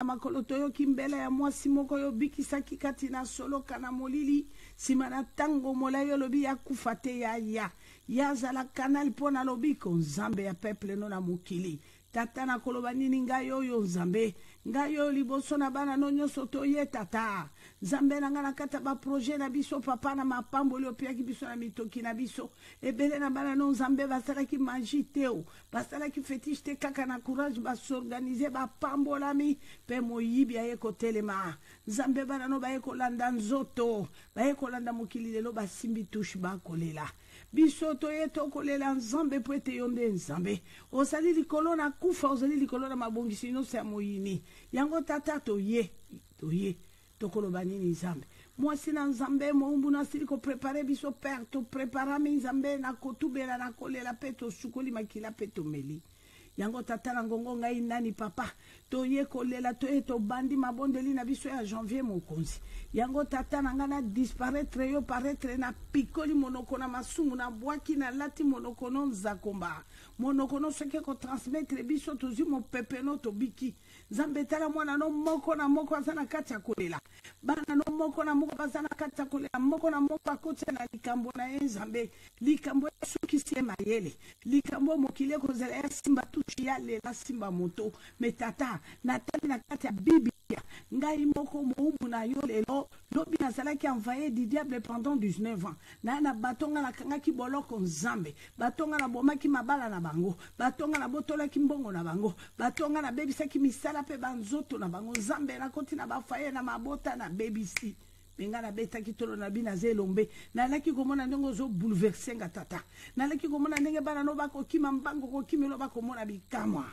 makolo toyo kimbele ya mwasi moko yo bikisaki kati na solo kana molili sima na tango molayo lobi ya kufate ya zala kanal pona lobi ko nzambe ya peuple no na mokili tata na koloba nini ngai oyo nzambe ngai oyo liboso na bana no nyonso toye tata nzambe na nga na kata ba projet na biso papa na mapamboli opiaki biso na mitoki na biso ebele na bana no nzambe basalaki magie teo basalaki fétiche te kaka na courage basorganize bapambolami mpe moyibi aye kotelema nzambe bana no baye kolanda nzoto baye kolanda mokili lelo basimbi tushe bakolela biso toye tokolela nzambe po ete yo nde nzambe ozali likolo na kufa ozali likolo na mabongisi nyonso ya moyini yango tata toye tokoloba nini nzambe mwasi na nzambe moumbu nasili koprepare biso pere topreparami nzambe na kotubela na kolela mpe tosukoli makila mpe tomeli yango tata na ngongo ngai nani papa toye kolela toye tobandi mabondeli na biso ya janvier mokonzi yango tata na nga na disparaître yo paraître na pikoli monoko na masumu na bwaki na lati monoko no nzakomba monoko no soki kotransmettre biso tozwi mopepe no tobiki nzambe tala mwana no moko na moko aza na kati ya kolela bana no moko na moko baza na kati ya kolela moko na moko akotia na likambo na ye nzambe likambo esukisi ye mayele likambo mokili ekozela ya simba tushi ya lela simba moto me tata natali na kati ya biblia ngai moko moumbu na yo lelo lobi nazalaki envoyé du diable pendant 19 ans na batonga na kangaki boloko nzambe batonga na bomaki mabala na bango batonga na botolaki mbongo na bango batonga na bebisaki misala pe banzoto na bango nzambe na koti na bafaye na mabota na bebisi benga na betaki tolo na bina zelombe nalaki komona ndenge zo bouleverser nga tata nalaki komona ndenge bana no bakokima mbango kokimelo bakomona bikamwa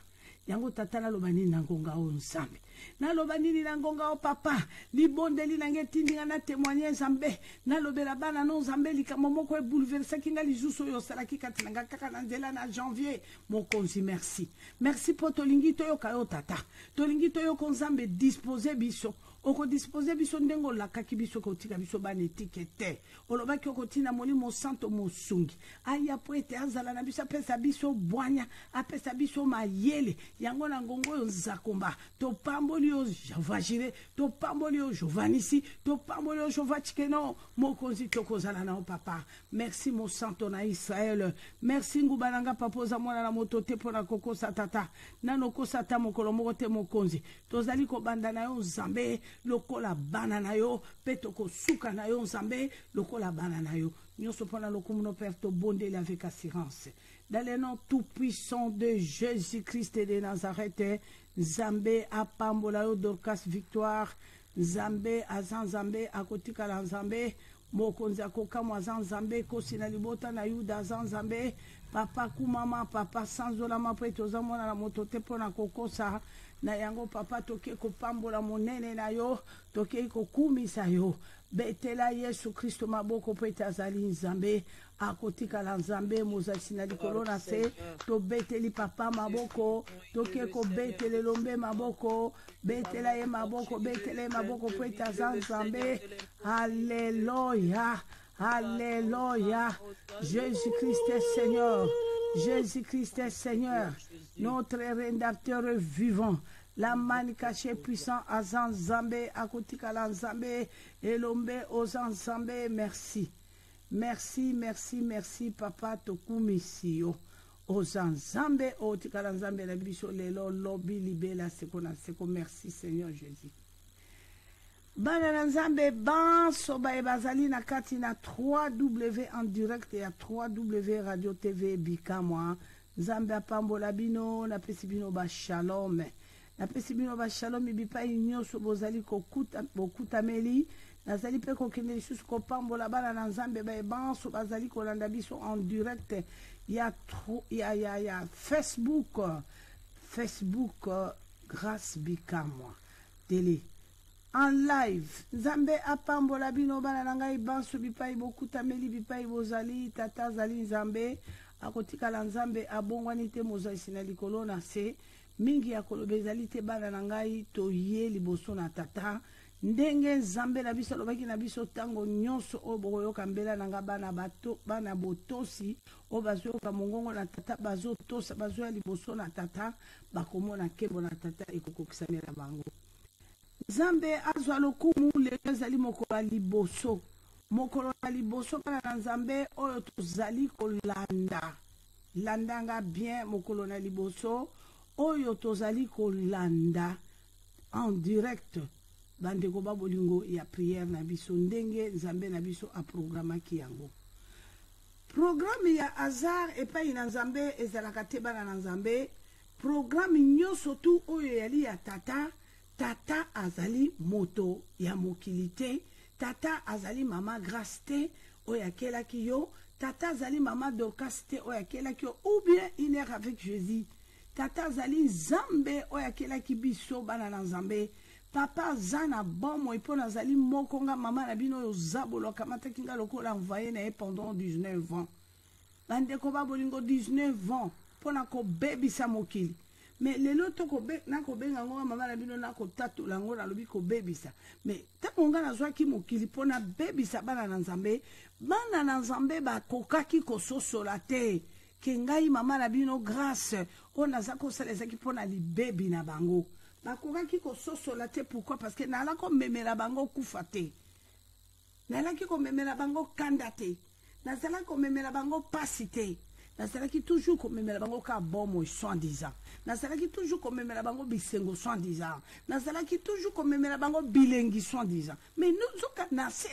yango tata naloba nini na ngonga o nzambe naloba nini na ngonga o papa libondeli nange tindinga na témoigner nzambe nalobela bana no nzambe likambo moko ebouleversaki nga lizuso oyo osalaki kati na nga kaka na nzela na janvier mokonzi merci po tolingi toyoka yo tata tolingi toyoka nzambe dispose biso okodispose biso ndenge olakaki biso kotika biso bana etike te olobaki okotina molimo santo mosungi aya po ete azala na biso apesa biso bwanya apesa biso mayele yango na ngongo oyo nzakomba topamboli yo javagire topamboli yo jovanisi topamboli yo jovachikeno mokonzi tokozala nao papa merci mo santo na Israel merci nguba nanga papa oza mwana na moto te mpona kokosa tata nanokosa ta mokolo moko te mokonzi tozali kobanda na yo nzambe lokola bana na yo pe tokosuka na yo nzambe lokola bana na yo nyonso mpona lokumu no père tobondeli avec assurance dans le nom tout puissant de Jésus-Christ de Nazareth nzambe apambola yo Dorcas Victoire nzambe aza nzambe akotikala nzambe mokonzi akokamwa aza nzambe kosi na libota na yuda aza nzambe papa kumama papa sanzolama mpo ete oza mwana na moto te mpona kokosa na yango papa toke kopambola monene na yo toke kokumisa yo betela Yesu Kristo maboko mpo ete azali nzambe akotikala nzambe mozalisi na likolo na se tobeteli papa maboko toke kobetele lombe maboko betela ye maboko betela ye maboko mpo ete aza nzambe Alléluia Alléluia Jésus-Christ est Seigneur Jésus-Christ est Seigneur notre rédempteur vivant la mani cachée puissant azan nzambe akotikala nzambe elombe ozan nzambe merci merci papa tokumisi yo ozan nzambe otikala nzambe na biso lelo lobi libela seko na seko merci Seigneur Jésus bana na nzambe banso baye bazali na kati na 3W en direct ya 3W radio TV bikamwa nzambe apambola bino na pesi bino ba shalom na pesi bino ba shalom bipai nyonso bozali kokutameli nazali pe kokende lisusu kopambola bana na nzambe baye banso bazali kolanda biso en direct ya Facebook grâce bikamwa télé en live nzambe apambola bino bana na ngai banso bipai bokutameli bipai bozali tata zali nzambe akotikala nzambe abongwani te mozalisi na likolo na se mingi ya koloba ezali te bana na ngai toye liboso na tata ndenge nzambe na biso alobaki na biso ntango nyonso oyo bokoyoka mbela na nga bana botosi oyo bazoyoka mongongo na tata bazotosa bazoya liboso na tata bakomona nkembo na tata ekokokisamela bango Nzambe azwa lokumu lelo ezali mokolo ya liboso. Mokolo ya liboso kana na Nzambe oyo tozali kolanda. Landanga bien mokolo na liboso oyo tozali kolanda en direct. Bandeko babolingo ya prière na biso ndenge Nzambe na biso a programmaki yango. Programme ya hasard epai na Nzambe ezalaka te bana na Nzambe. Programme nyonso tu oyo yali ya tata. Tata azali moto ya mokili te. Tata azali mama Grace te oyo akelaki yo. Tata azali mama Dorcas te oyo akelaki yo. Ou bien une heure avec Jésus. Tata azali Nzambe oyo akelaki biso bana na Nzambe. Papa zana bomo epo nazali moko nga mama na bino oyo zabolo kamataki nga lokola envoyé na ye pendant 19 ans. Bandeko babolingo 19 ans pona ko bebisa mokili. Mais lelo to ko be na ko benga ngo mama na bino na ko tatu lango na lobi ko bebisa. Mais tango nga nazwaki mokili pona bebisa bana na Nzambe, bana na Nzambe ba kokaki ko sosola te. Ke ngai mama na bino Grâce o naza ko salezaki pona libebi na bango. Bakokaki ko sosola te pourquoi parce que nala ko memela bango kufa te. Nala ki ko memela bango kanda te. Nazala ko memela bango pasi te. Nazalaki toujours ko memela bango ka bomo 110 ans. Nazalaki toujours ko memela bango bisengo 110 ans. Nazalaki toujours ko memela bango bilengi 110 ans. Mais nous zoka nase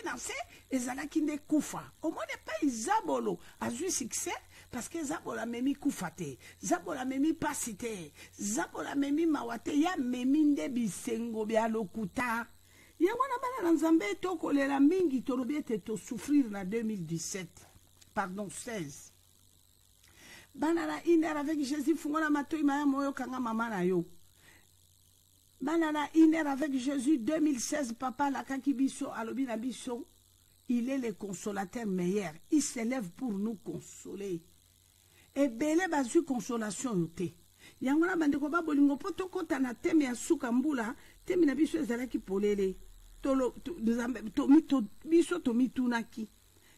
ezalaki nde kufa. Au moins pas Zabolo a eu succès parce que Zabola memi kufa te. Zabola memi pasi te. Zabola memi mawate ya memi nde bisengo bya lokuta. Yango na bana na Nzambe to kolela mingi tolobi ete to souffrir na 2017. Pardon 16. Banana iner avec Jésus fungola matoi maya moyo kanga mama na yo. Banana iner avec Jésus 2016 papa la kaki biso alobi na biso. Il est le consolateur meilleur. Il s'élève pour nous consoler. Et bele bazu consolation yote. Yangona bandeko ba bolingo poto kota na teme ya suka mbula, teme na biso ezalaki polele. Tolo to biso to mitunaki.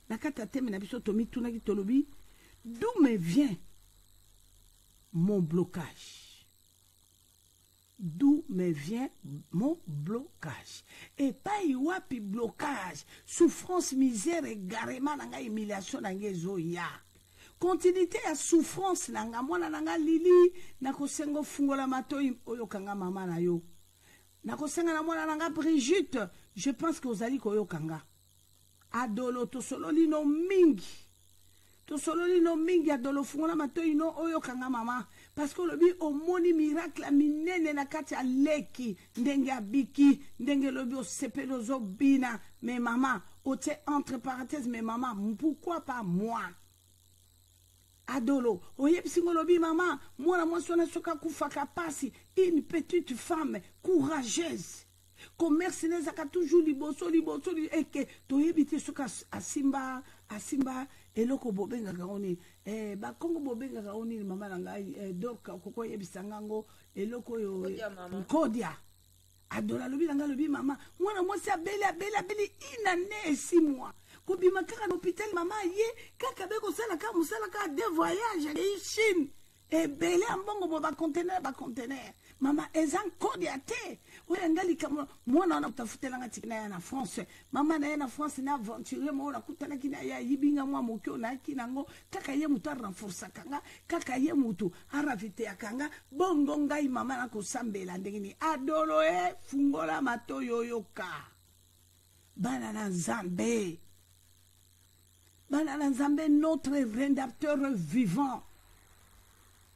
Nakata teme na biso to mitunaki tolobi. D'où me vient mon blocage? D'où me vient mon blocage? Et pas iwapi blocage, souffrance, misère, égarement, nanga humiliation, nanga zoya. Continuité à souffrance, nanga mwana nanga lili, nako sengo fungola matoi oyo kanga mama na yo. Nako senga na mwana nanga Brigitte, je pense que ozali koyo kanga. Adolo to solo lino mingi. To solo lino mingi adolo fungola matoi no oyo kanga mama. Parce que lobi omoni miracle minene na kati aleki ndenge abiki ndenge lobi osepelo zo bina mais maman ote entre parenthèses mais maman pourquoi pas moi adolo oyeb singo lobi maman mwana mwasona soka kufaka pasi une petite femme courageuse commerce nezaka toujours liboso et que toyebite soka asimba eloko bobenga kaoni ba kongo bobenga kaoni mama na ngai donc koko yebisanga ngo eloko yo kodia adola lobi nanga lobi mama mwana mwasi abeli ina ne 6 mois kobima kaka na hôpital mama ye kaka beko sala ka musala ka de voyage e Chine e bele ambongo ba conteneur mama ezan kodia te oya ngali kama mwana na kutafutela ngati na na France mama na na France na aventure mo na kutana kina ya yibinga mwa mokyo na kinango kaka ye mutu renforcer kanga kaka ye mutu aravite akanga bongo ngai mama na kosambela ndengini adolo fungola matoyo yoka bana na Nzambe notre rédempteur vivant.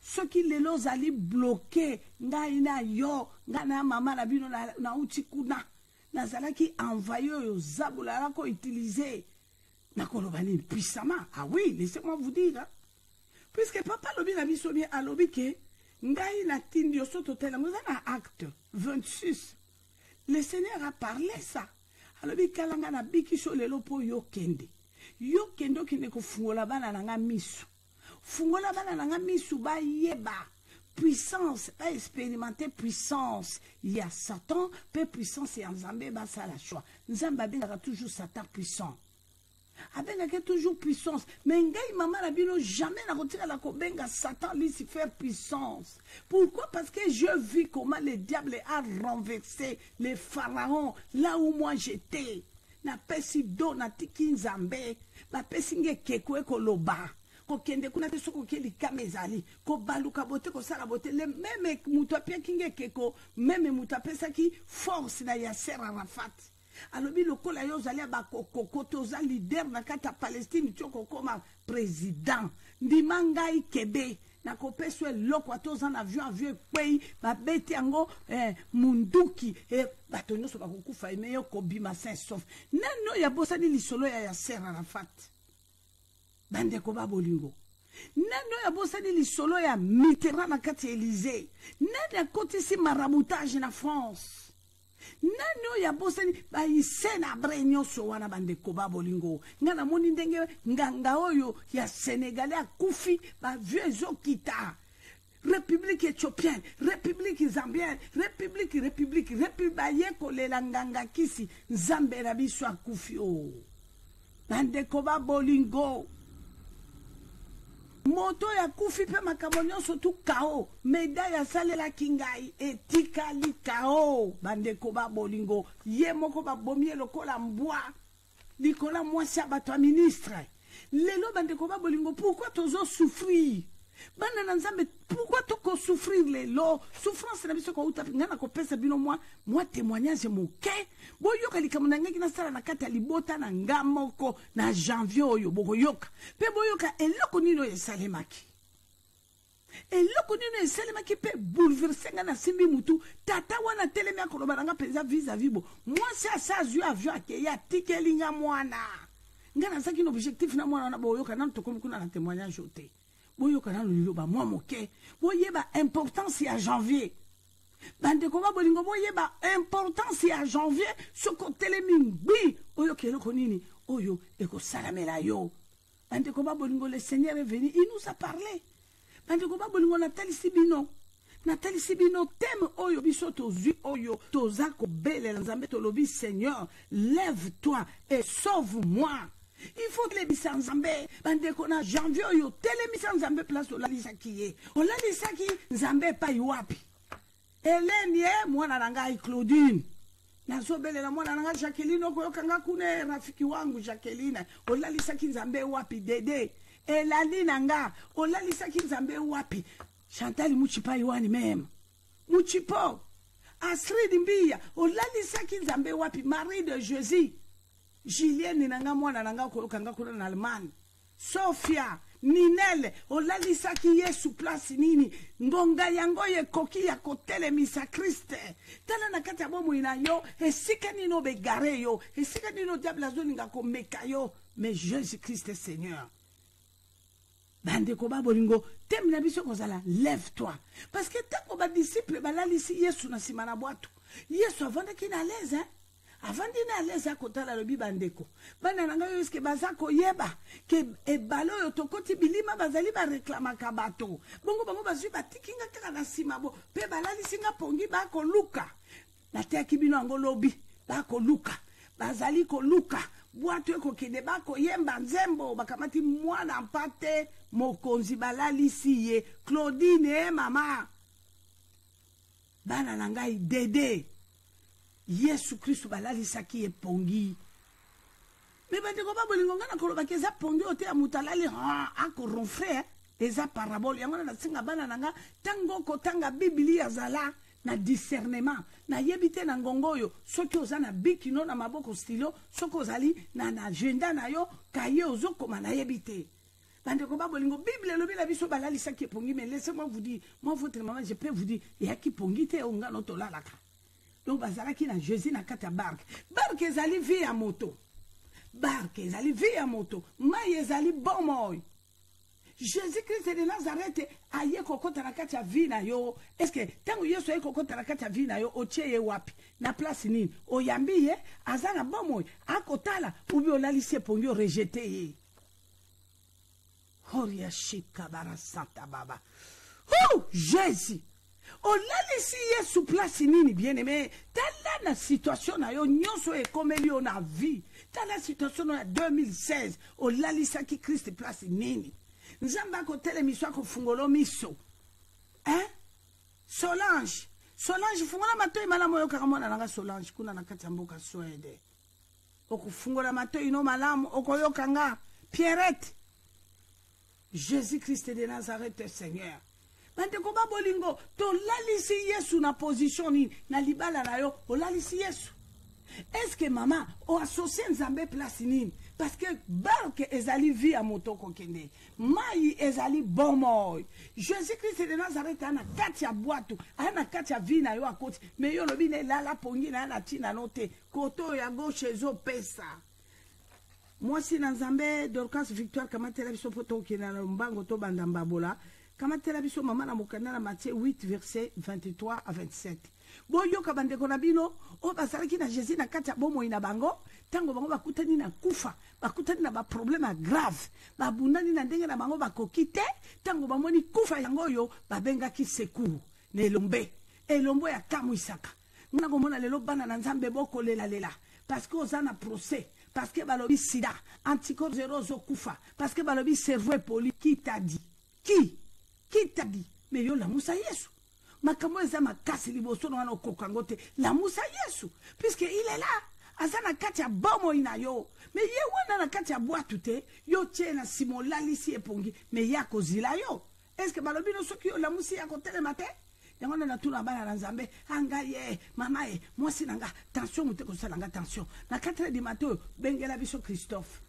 Ce qui les los ali bloqué ngai na yo ngana mama na bino na utikuna nazalaki envoyé yo zabula la ko utiliser na kolobani puissamment. Ah oui, laissez-moi vous dire puisque papa lobi na biso bien alobi ke ngai na tindi soto tela mo na acte 26 le Seigneur a parlé ça alobi kalanga na bikiso lelo po yo kende kine ko fungola bana na misu fungola bana nanga misu ba yeba puissance ba expérimenter puissance il y a Satan peu puissance et Nzambe ba ça la choix Nzambe bengaka toujours Satan puissant abengaki toujours puissance. Mais ngai maman na bino jamais na kotira la kobenga Satan Lucifer puissance. Pourquoi? Parce que je vis comment le diable a renversé les pharaons là où moi j'étais. Na pesi do na tiki nzambe, ba pesi nge kekwe koloba. Ko kende kuna te soko ke likama ezali, ko baluka bote ko sala bote, le même mutu apia kinge keko, même mutu apesa ki force na Yasser Arafat. Alobi lokola yo zali ba kokoto za leader na kata Palestine toko koma président. Ndima ngai kebe na kopeswe loko atoza na avion kwei ba beti yango munduki bato nyonso bakokufa emeyo kobima sain sauf. Nano ya bosani lisolo ya Yasser Arafat. Bandeko ba bolingo. Nano ya bosani lisolo ya Mitterrand na kati Élysée. Nano ya kotisi maraboutage na France. Nano ya bosani ba isena brenyo so wana bandeko ba bolingo. Ngana moni ndenge nganga oyo ya Sénégalais akufi ba vieux zokita. République éthiopienne, République zambienne, République baye kolela nganga kisi Nzambe na biso akufi o. Bandeko ba bolingo. Moto ya kufi pe makambo nyonso tu kao, médaille ya salela kingai etikali kao. Bandeko ba bolingo ye moko ba bomie lokola mbwa likola mwasi ya bato ya ministre. Lelo bandeko ba bolingo, pourquoi tozo souffrir? Bana na Nzambe, pourquoi toko souffrir lelo? Souffrance na biso ko uta ngana ko pesa bino moi témoignage moke. Boyoka likambo na ngaki na sala na kata libota na ngamoko na janvier oyo boyoka. Pe boyoka eloko nino esalemaki. Eloko nino esalemaki pe bouleverser ngana simbi mutu. Tata wana telemi akoloba nga penza vis-à-vis bo. Moi ça zui avion akeya tikelinga mwana. Ngana saki no objectif na mwana na boyoka na tokomi kuna na témoignage ote. Boyoka na lulu ba moi moke. Boyeba importance ya janvier. Bandeko ba bolingo boyeba importance ya janvier soko telemi bi oyo keloko nini oyo eko salamela yo. Bandeko ba bolingo, le Seigneur est venu, il nous a parlé. Bandeko ba bolingo Nathalie Sibino thème oyo biso tozui oyo tozako bele Nzambe tolobi Seigneur lève-toi et sauve-moi. Il faut que les bisans Nzambe bandeko na janvier oyo telemisa Nzambe place olalisaki ye. Olalisaki Nzambe pa iwapi. Hélène mwana nanga Claudine. Nazobele la mwana nanga Jacqueline okoyokanga kune rafiki wangu Jacqueline. Olalisaki Nzambe wapi Dede. Elali nanga olalisaki Nzambe wapi. Chantal Muchipa iwani meme. Muchipo. Astrid Mbia olalisaki Nzambe wapi. Marie de Jésus. Julienne nanga mwana nanga okoyokanga kuna na Allemagne. Sophia Ninel olalisaki Yesu place nini ngonga yango ye koki ya kotelemisa Kriste tala na kati ya bomo ina yo esika nino begare yo esika nino diable azolinga komeka yo mais Jésus Christ est Seigneur. Bandeko ba bolingo thème na biso kozala lève-toi parce que tant ba disciple balalisi Yesu na sima na bwatu Yesu avandaki na l'aise avant dina leza kotala lobi bandeko bana nanga yo eske bazako yeba ke ebalo yo tokoti bilima bazali ba reklamaka bato bongo bango bazwi batikinga kaka na sima bo pe balali singa pongi ba ko luka na te kibino ngo lobi ba ko luka bazali ko luka bwatu eko kende ba ko yemba nzembo bakamati mwana mpate mokonzi balali siye Claudine mama bana nanga Dede Yesu Christ balali saki epongi. Mais bandeko ba bolingo ngana koloba keza pongi ote ya mutalali ako ronfre eza parabole yango na singa bana nanga tango kotanga Biblia zala na discernement na yebite na ngongo yo soki ozana bikino na maboko stilo soki ozali na agenda na yo kaye ozokoma na yebite. Bandeko ba bolingo Bible lobi la biso balali saki epongi mais laissez-moi vous dire moi votre maman je peux vous dire ya ki pongi te ongano tolalaka. Donc bazalaki na Jésus na kata barque ezali vie ya moto barque ezali vie ya moto mai ezali bomoy Jésus Christ de Nazareth aye kokota na kata vie na yo est-ce que tango Yesu aye kokota na kata vie na yo otie ye wapi na place nini oyambi ye azana bomoy akotala ubi olalisie pongi rejeté ye Horia shika bara santa baba oh Jésus olalisi Yesu place nini bien-aimé. Tala na situation na yo nyonso ekomeli yo na vie. Tala situation na 2016 olalisa ki Christ place nini. Nzambe akotele miso akofungolo miso. Solange fungola matoi malamu yo kakamona nanga Solange kuna na kati ya mboka Swede. Okufungola matoi no malamu okoyoka nga Pierrette. Jésus-Christ de Nazareth Seigneur. Bante koba bolingo to lalisi Yesu na position ni na libala na yo o lalisi Yesu. Est-ce que maman o associé Nzambe place nini? Parce que barke ezali vie a motoko kende. Mai ezali bomoy. Jésus-Christ de Nazareth ana kati ya boatu, ana kati ya vie na yo akoti. Mais yo lobi ne lala pongi na na tina note. Koto ya gauche zo pesa. Moi si na Nzambe Dorcas Victoire kamatela biso poto kina na mbango to banda mbabola. Kamatela biso mama na mokanda na Matthieu 8 verset 23 à 27. Boyo kabandeko na bino o bazalaki na Jésus na kati ya bomo ina bango tango bango bakutani na kufa bakutani na ba problème grave babundani na ndenge na bango bakokite tango bamoni kufa yango yo babengaki secours na elombo ya kamu isaka ngana komona lelo bana na Nzambe boko lela parce que ozana procès parce que balobi sida anticorps zéro zo kufa parce que balobi cerveau poli qui t'a dit qui t'a dit mais yo la musa Yesu makambo eza makasi liboso na wana okokango te la musa Yesu puisque il est là azana kati ya bomo ina yo mais ye wana na kati ya boatu te yo tie na simo lalisi epongi mais ya kozila yo est-ce que balobi no soki yo la musi ya kotelema te yango na tuna bana na Nzambe anga ye mama ye mwasi nanga tension mute kosala nga tension na 4h du matin bengela biso Christophe.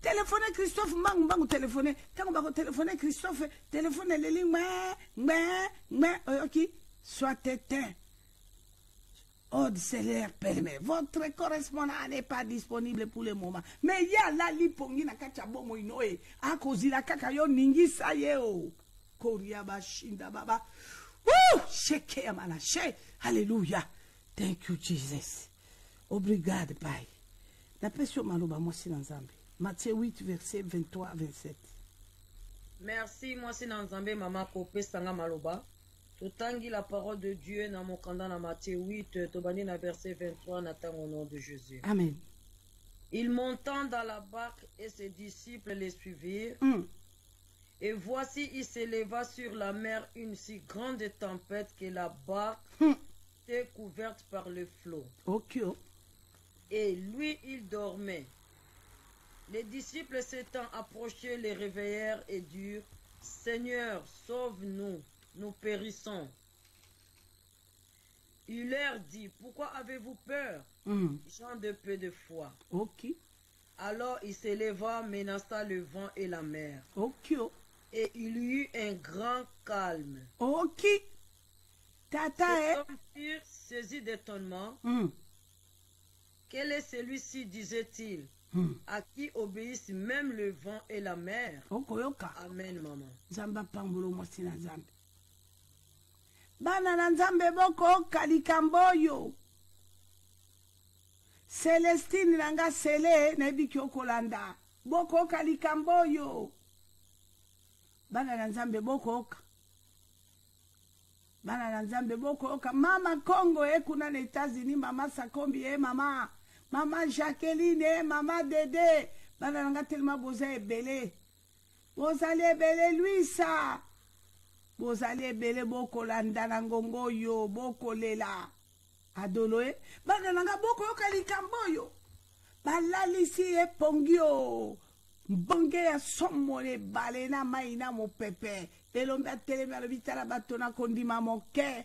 Téléphone Christophe, mbangu téléphoner. Quand on va téléphoner Christophe, téléphone les lignes, ok, soit éteint. Ordre célèbre permet. Votre correspondant n'est pas disponible pour le moment. Mais il y a la lipongi na kacha bomo inoe. A cause la kakayo ningi sayeo. Koria bashinda baba. Woo! Sheke amana she. Hallelujah. Thank you Jesus. Obrigado Pai. Na pessoa maluba mosi na Nzambe. Matthieu 8, verset 23 à 27. Merci, moi c'est Nzambe Mama Kopé Sanga Maloba. Totangi la parole de Dieu dans mon candan dans Matthieu 8, Tobani na verset 23, n'attend au nom de Jésus. Amen. Il montant dans la barque et ses disciples les suivirent. Et voici, il s'éleva sur la mer une si grande tempête que la barque était couverte par le flot. Ok. Et lui, il dormait. Les disciples s'étant approchés les réveillèrent et dirent, Seigneur, sauve-nous, nous périssons. Il leur dit, pourquoi avez-vous peur, gens de peu de foi? Ok. Alors il s'éleva, menaça le vent et la mer. Ok. Et il y eut un grand calme. Ok. Tata, Ces hommes furent saisis d'étonnement. Quel est celui-ci, disait-il, à qui obéissent même le vent et la mer? Amen, maman. Zamba pambulo mwasi na Nzambe. Bana na Nzambe boko kalikamboyo. Celestine nanga sele na ebiki okolanda. Boko kalikamboyo. Bana na Nzambe boko oka. Bana na Nzambe boko oka. Mama Congo kuna na États-Unis, mama Sakombi mama. Maman Jacqueline, maman Dédé, bananga tellement boza ebele. Bozali ebele lui ça. Bozali ebele boko landa na ngongo yo, boko lela. Adoloe, bananga boko kalikamboyo. Balalisi epongio. Mbonge ya somole balena maina mo pepe. Elomba teleme alobitala batona kondima moke.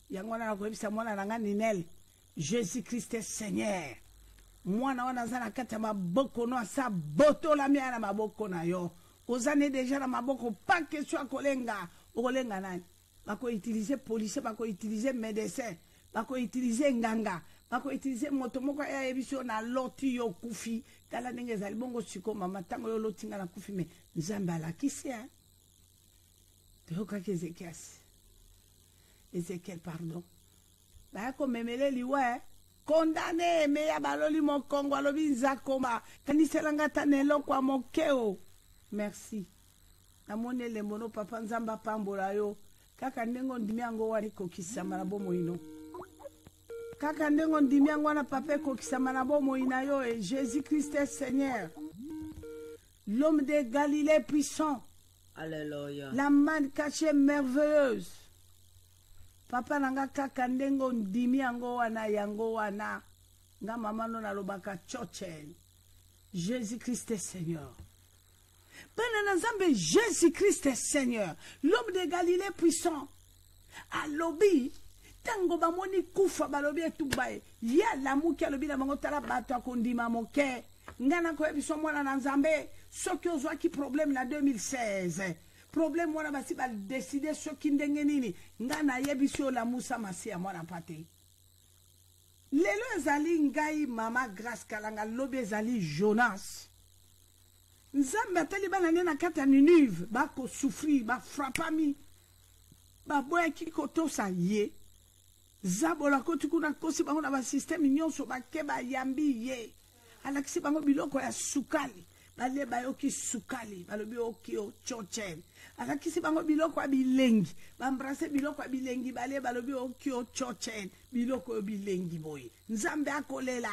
Yangwana na koebisa mwana nanga Ninel. Jésus-Christ est Seigneur. Moi na wana zana kata maboko no asa boto la mia na maboko na yo. Ozane déjà na maboko pas question à kolenga. Okolenga nani? Bako utiliser policier, bako utiliser médecin, bako utiliser nganga, bako utiliser motomoko ya ebiso na loti yo kufi. Tala ndenge zali bongo siko mama tango yo lotinga na kufi me Nzambe alakisi hein. Toyoka Ezekiel pardon. Bako memele liwe condamné me ya baloli mon Congo alobi nzakoma kaniselanga tanelo kwa mokeo. Merci. Namone le mono papa Nzamba pambola yo kaka ndenge ondimi yango wana ekokisama na bomoi no kaka ndenge ondimi yango wana papa ekokisama na bomoi na yo e Jésus Christ est Seigneur, l'homme de Galilée puissant. Alléluia. La manne cachée merveilleuse. Papa nanga kaka ndenge ondimi yango wana nga mama no nalobaka chochen. Jésus Christ est Seigneur. Bana Nzambe, Jésus Christ est Seigneur. L'homme de Galilée puissant. Alobi tango bamoni kufa balobi etubaye. Ya lamuki alobi na bango tala bato akondima moke. Ngana ko ebiso mwana na Nzambe. Soki ozwaki problème na 2016. Problème wana basi ba décider soki ndenge nini. Ngana yebisio la Musa Masia mwana pate. Lelo ezali ngai mama Grace Kalanga lobi ezali Jonas. Nzambe atali bana na kata Ninive bako souffrir ba frappami ba boya kikoto sa ye zabola ko tukuna kosi bango na ba système nyonso ba keba yambi ye alakisi bango biloko ya sukali bale bayoki sukali balobi oki o chochen alakisi bango biloko ya bilengi bambrase biloko ya bilengi bale balobi oki o chochen biloko ya bilengi boye Nzambe akolela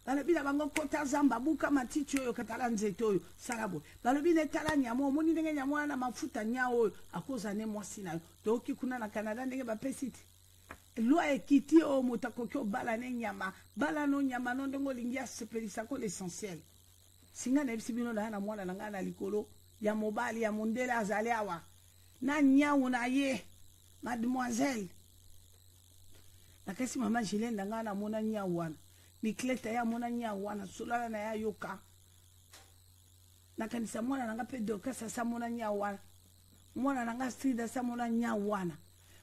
balobi na bango kota zamba buka matiti oyo katala nzete oyo salabo balobi netala nyamo omoni ndenge nyamo na mafuta nya oyo akoza ne mwasi na yo toki kuna na Canada ndenge bapesiti loi ekiti o motakoki obala ne nyama bala no nyama no ndenge olingi asepelisa ko l'essentiel singa na ebisi bino na mwana na nga na likolo ya mobali ya mondele azali awa na nyawu na ye mademoiselle nakasi mama Gilene na nga na mona nyawu wana Mikleta ya mona nya wana solala na ya yoka nakanisa mwana nanga pe dokasa sa mona nya wana mwana nanga strida sa mona nya wana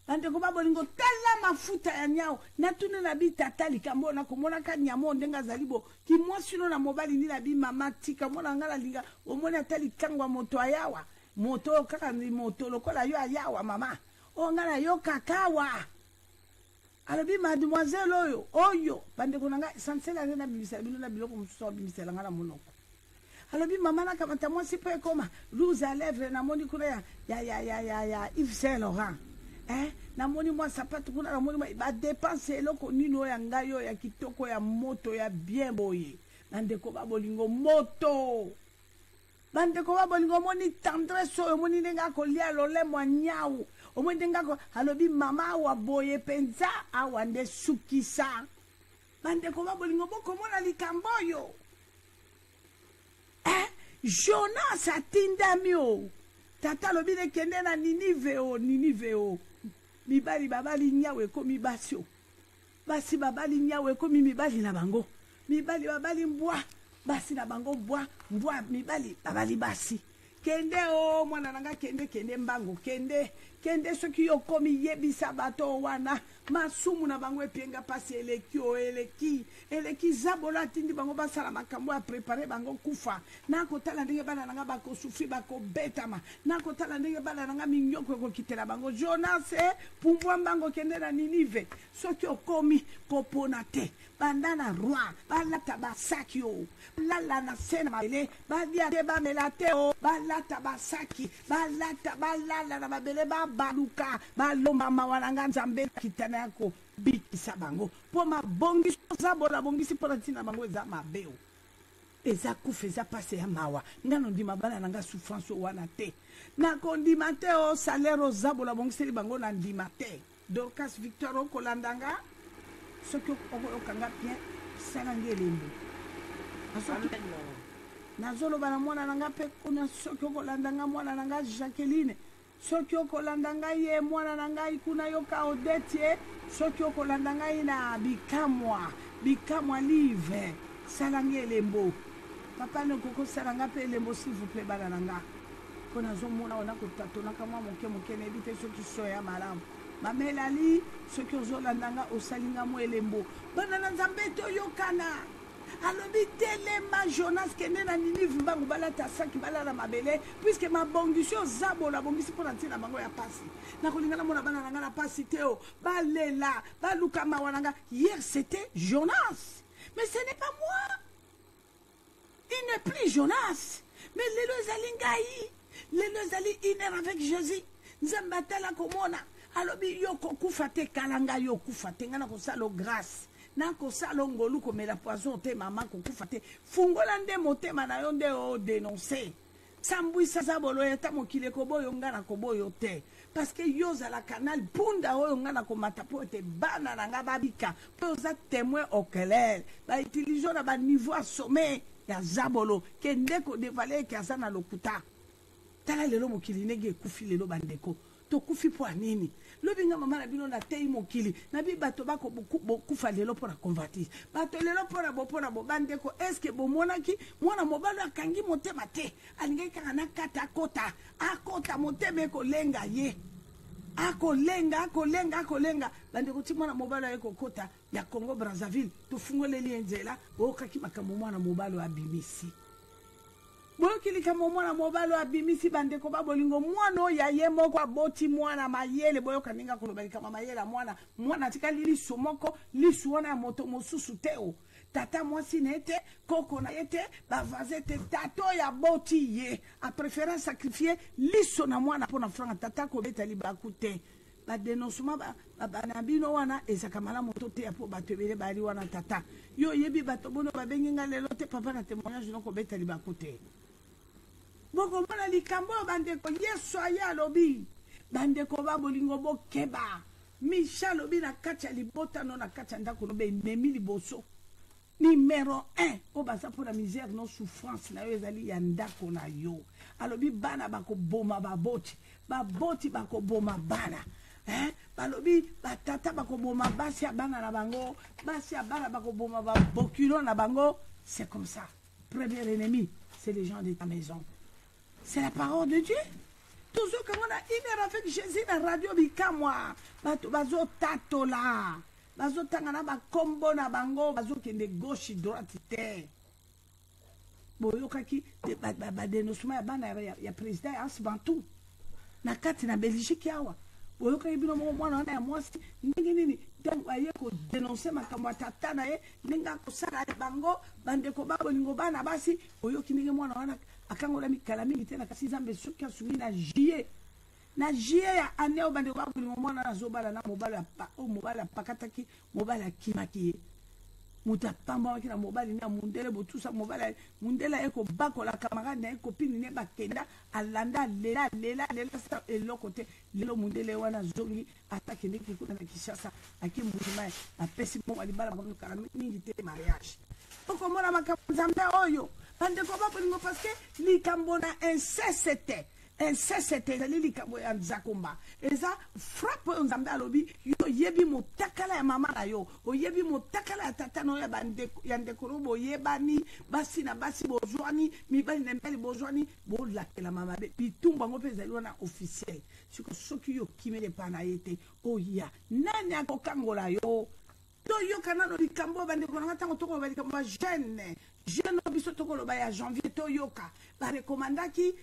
bande ko babolingo tala mafuta ya nyao natune na bitata likambo na komona ka nyamo ndenga zalibo ki mwasino na mobali ni na bi mama tika mona ngala linga omona tali kangwa moto ayawa moto kaka ni moto lokola yo ayawa mama o ngala yo kakawa alobi mademoiselle oyo bande konanga sansela na bimisa bino na biloko muso bimisa nga na monoko alobi mama na kamata mwasi pe koma rouge à lèvres na moni kuna ya Yves Saint Laurent na moni mwa sapato kuna na moni ba dépenser eloko nino ya ngayo ya kitoko ya moto ya bien boye bande ko babolingo moto bande ko babolingo moni tendresse oyo moni nenga ko lia lolemo nyau omondenga ko alobi mama wa boye penza awande sukisa bande ko babolingo boko mona likamboyo Jonas atindami o tata lobi le kende na Ninive o mibali babali nyawe ko mibasio basi babali nyawe ko mibali na bango mibali babali mbwa basi na bango mbwa mibali babali basi kende o mwana nanga kende mbango kende soki yo komi yebisa bato wana masumu na bango epenga pasi eleki zabola tindi bango basala makambo ya prepare bango kufa na kotala ndenge bana nanga bako sufri bako betama na kotala ndenge bana nanga minyoko ko kitela bango Jonas pumbwa mbango kende na Ninive soki okomi kopona te bandana roi balata basaki o lala na sena mabele badia te bamelate o balata basaki balala na mabele baluka balomba mawananga Nzambe kitana yako bikisa bango po mabongi zabola bongisi pona tina bango eza mabeo eza kufa eza pase ya mawa ngano ndima bana nanga souffrance wana te na kondima te o salaire zabola bongisi bango na ndima te Dorcas Victor okolandanga soki okanga bien sala ngelembo nazoloba na mwana nanga pe kuna soki okolandanga mwana nanga Jacqueline soki okolandanga ye mwana nanga kuna yoka Odette soki okolandanga ye na bikamwa live sala ngelembo papa ne koko sala nga pe lembo s'il vous plaît bana nanga kona zo mona ona kotatona kama moke ne bite soki soya malamu mamelali soki ozolandanga osalinga mo elembo bana na Nzambe to yokana alobi telema Jonas kende na Ninive mbango balata saki balala mabele puisque mabongisio zabola bongisi pona ntina bango ya pasi na kolingana mona bana nanga na pasi teo balela baluka mawananga hier c'était Jonas mais ce n'est pas moi il n'est plus Jonas mais lelo ezali ngai lelo ezali iner avec Jésus nzambe atala komona alobi yo kokufa te kalanga yo kufa te ngana kosala grâce na kosala ngolu komela poison te mama kokufa te fungola nde motema na yo nde o dénoncer sambwisa za bolo eta mokile koboyo ngana koboyo te parce que yo zala canal punda oyo ngana komata po te bana na nga babika po za témoin oculaire ba utiliser na ba niveau à sommet ya zabolo ke ndeko dévaler ke azana lokuta tala lelo mokili nege ekufi lelo bandeko tokufi po anini lobi nga mama na bino na tei mokili na bi bato bako kufa lelo pona convertir bato lelo pona bo bandeko eske bomonaki mwana mobalo akangi motema te alingi kaka na kata akota motema ekolenga ye akolenga bandeko ti mwana mobalo ekokota ya Congo Brazzaville tofungoleli enzela okaki makambo mwana mobalo abimisi boyokilika mwana mobalo abimisi bandeko babolingo mwana oyo ye moko aboti mwana mayele boyoka ninga kolobalika mayele mwana tikali lisu moko lisu wana ya moto mosusu te o tata mwasi na ete koko na ete bavaze te tato ya boti ye a préféré sacrifier liso na mwana pona franga tata kobeta libaku te badenosuma bana bino wana ezaka malamu to te po bato ebele bali wana tata yo yebi bato bono babengi nga lelo te papa na témoignage no kobeta libaku te boko mona likambo bandeko yesu aya alobi bandeko babolingo bokeba Michel lobi na kati ya libota no na kati ya ndako lobe memi liboso numéro 1 o baza pour la misère non souffrance na yo ezali ya ndako na yo alobi bana bakoboma baboti bakoboma bana balobi batata bakoboma basi ya bana na bango basi ya bana bakoboma babokulo na bango. C'est comme ça. Premier ennemi, c'est les gens de ta maison. C'est la parole de Dieu. Toujours que on a une heure avec Jésus dans la radio bikamwa bazo tato la bazo tangana ba kombo na bango bazo kende gauche droite te boyokaki ba denosuma ya bana ya président ya Asbantu na kati na Belgique yawa boyokaki bino mwana na ya mwasi ndenge nini donc aye ko dénoncer makambo ya tata na ye ndenge kosala bango bandeko babolingo bana basi boyoki ndenge mwana wana akangola mikala mingi te na kasi zambe soki asungi na juillet ya année o bandeko babolingo mwana azobala na mobali apakataki mobali akimaki ye mutu apambamaki na mobali na mundele botusa mobali mundele ayeko bakola camarade na ye kopini ne bakenda alanda lela sa eloko te lelo mundele wana azongi atakendeki kuna na Kinshasa akimbulima apesi bongo alibala bakokala mingi te mariage okomona makambo nzambe oyo bandeko babolingo parce que likambo na inceste ezali likambo ya nzakomba eza frappe oyo nzambe alobi yo yebi motakala ya mama na yo oyebi motakala ya tata na yo ya ndeko no boyebani basi na basi bozwani mibali na mibali bozwani bolakela mama bitumbu yango mpe ezali wana officiel siko soki yo kimele pa na ye te oya nani akokangola yo toyoka nano likambo bandeko nanga ntango tokoloba likambo ya jeune biso tokoloba ya janvier toyoka barekomandaki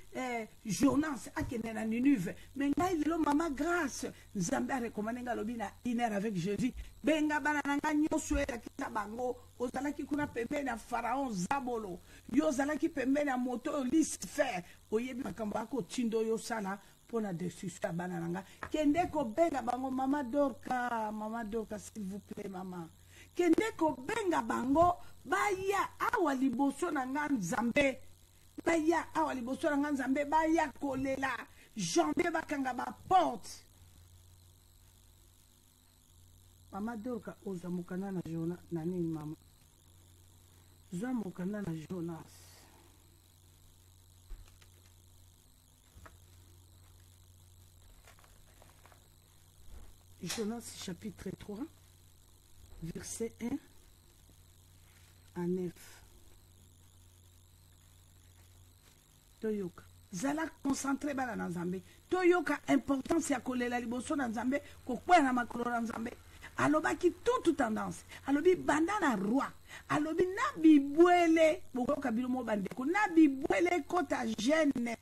Jonas akende na Ninive me ngai lelo mama Grâce nzambe arekomande nga alobi na une heure avec Jésus benga bana na nga nyonso elakisa bango ozalaki kuna pembeni ya Pharaon Zabolo yo ozalaki pembeni ya moto oyo Lucifer oyebi makambo akotinda oyo osala mpona destruction ya bana na nga kende kobenga bango mama Dorka s'il vous plaît mama kende kobenga bango baya awa liboso na nga nzambe baya kolela janvier bakanga baporte mama Dorka oza mokanda na Jonas na nini mama zwa mokanda na Jonas chapitre 3 verset 1 à 9. Toyoka zala concentré bala na nzambe toyoka importance ya kolela liboso na nzambe kokwea na makolo na nzambe alobaki toute tendance alobi banda na roi alobi na bibwele bokoyoka bino mo bandeko na bibwele kota jeune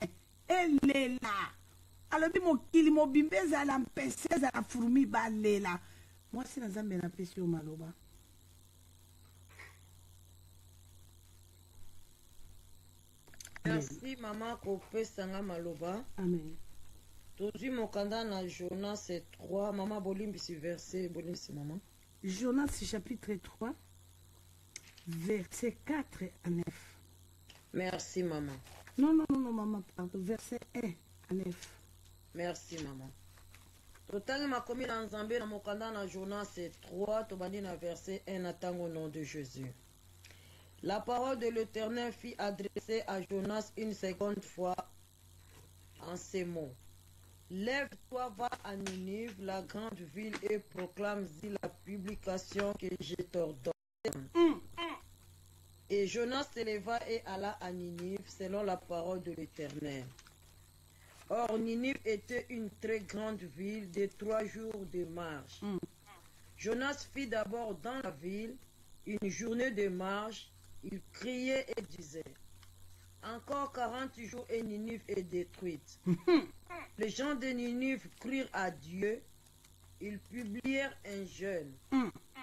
elela alobi mokili mobimbe ezala mpese ezala furumi balela mwasi na nzambe napesi yo maloba. Merci maman kopesanga maloba. Amen. Tozwi mokanda na Jonas 3. Maman bolimbisi verset, bolimbisi maman. Jonas chapitre 3, verset 4 à 9. Merci maman. Non, maman, pardon. Verset 1 à 9. Merci maman. Totangi makomi na nzambe na mokanda na Jonas 3, tobandi na verset 1 na tango au nom de Jésus. La parole de l'Éternel fut adressée à Jonas une seconde fois en ces mots. Lève-toi, va à Ninive, la grande ville, et proclame-y la publication que je t'ordonne. Et Jonas se leva et alla à Ninive selon la parole de l'Éternel. Or, Ninive était une très grande ville de 3 jours de marche. Jonas fit d'abord dans la ville une journée de marche. Il criait et disait, encore 40 jours et Ninive est détruite. Les gens de Ninive crurent à Dieu. Ils publièrent un jeûne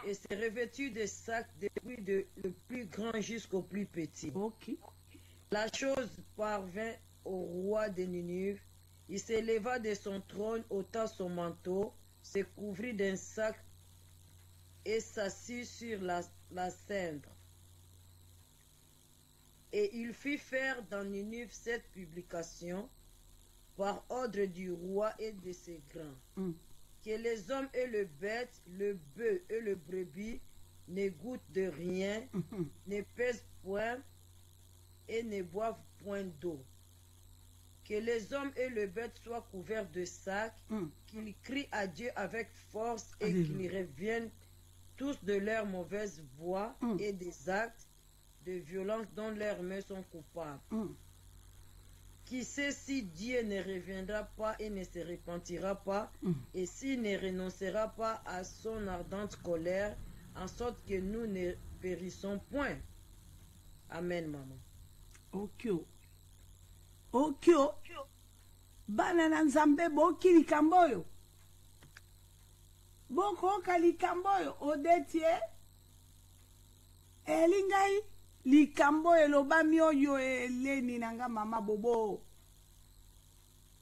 et se revêturent de sacs depuis le plus grand jusqu'au plus petit. Okay. La chose parvint au roi de Ninive. Il s'éleva de son trône, ôta son manteau, se couvrit d'un sac et s'assit sur la cendre. Et il fit faire dans Ninive cette publication par ordre du roi et de ses grands, que les hommes et les bêtes, le bœuf et le brebis ne goûtent de rien, ne pèsent point et ne boivent point d'eau. Que les hommes et les bêtes soient couverts de sacs, qu'ils crient à Dieu avec force et qu'ils reviennent tous de leur mauvaise voie et des actes de violence dont leurs mains sont coupables. Qui sait si Dieu ne reviendra pas et ne se repentira pas, et s'il ne renoncera pas à son ardente colère, en sorte que nous ne périssons point. Amen, maman. Okyo. Bana na nzambe boki likambo oyo. Bokoka likambo oyo odetie. Elingai likambo elobami oyo eleni nanga mama bobo.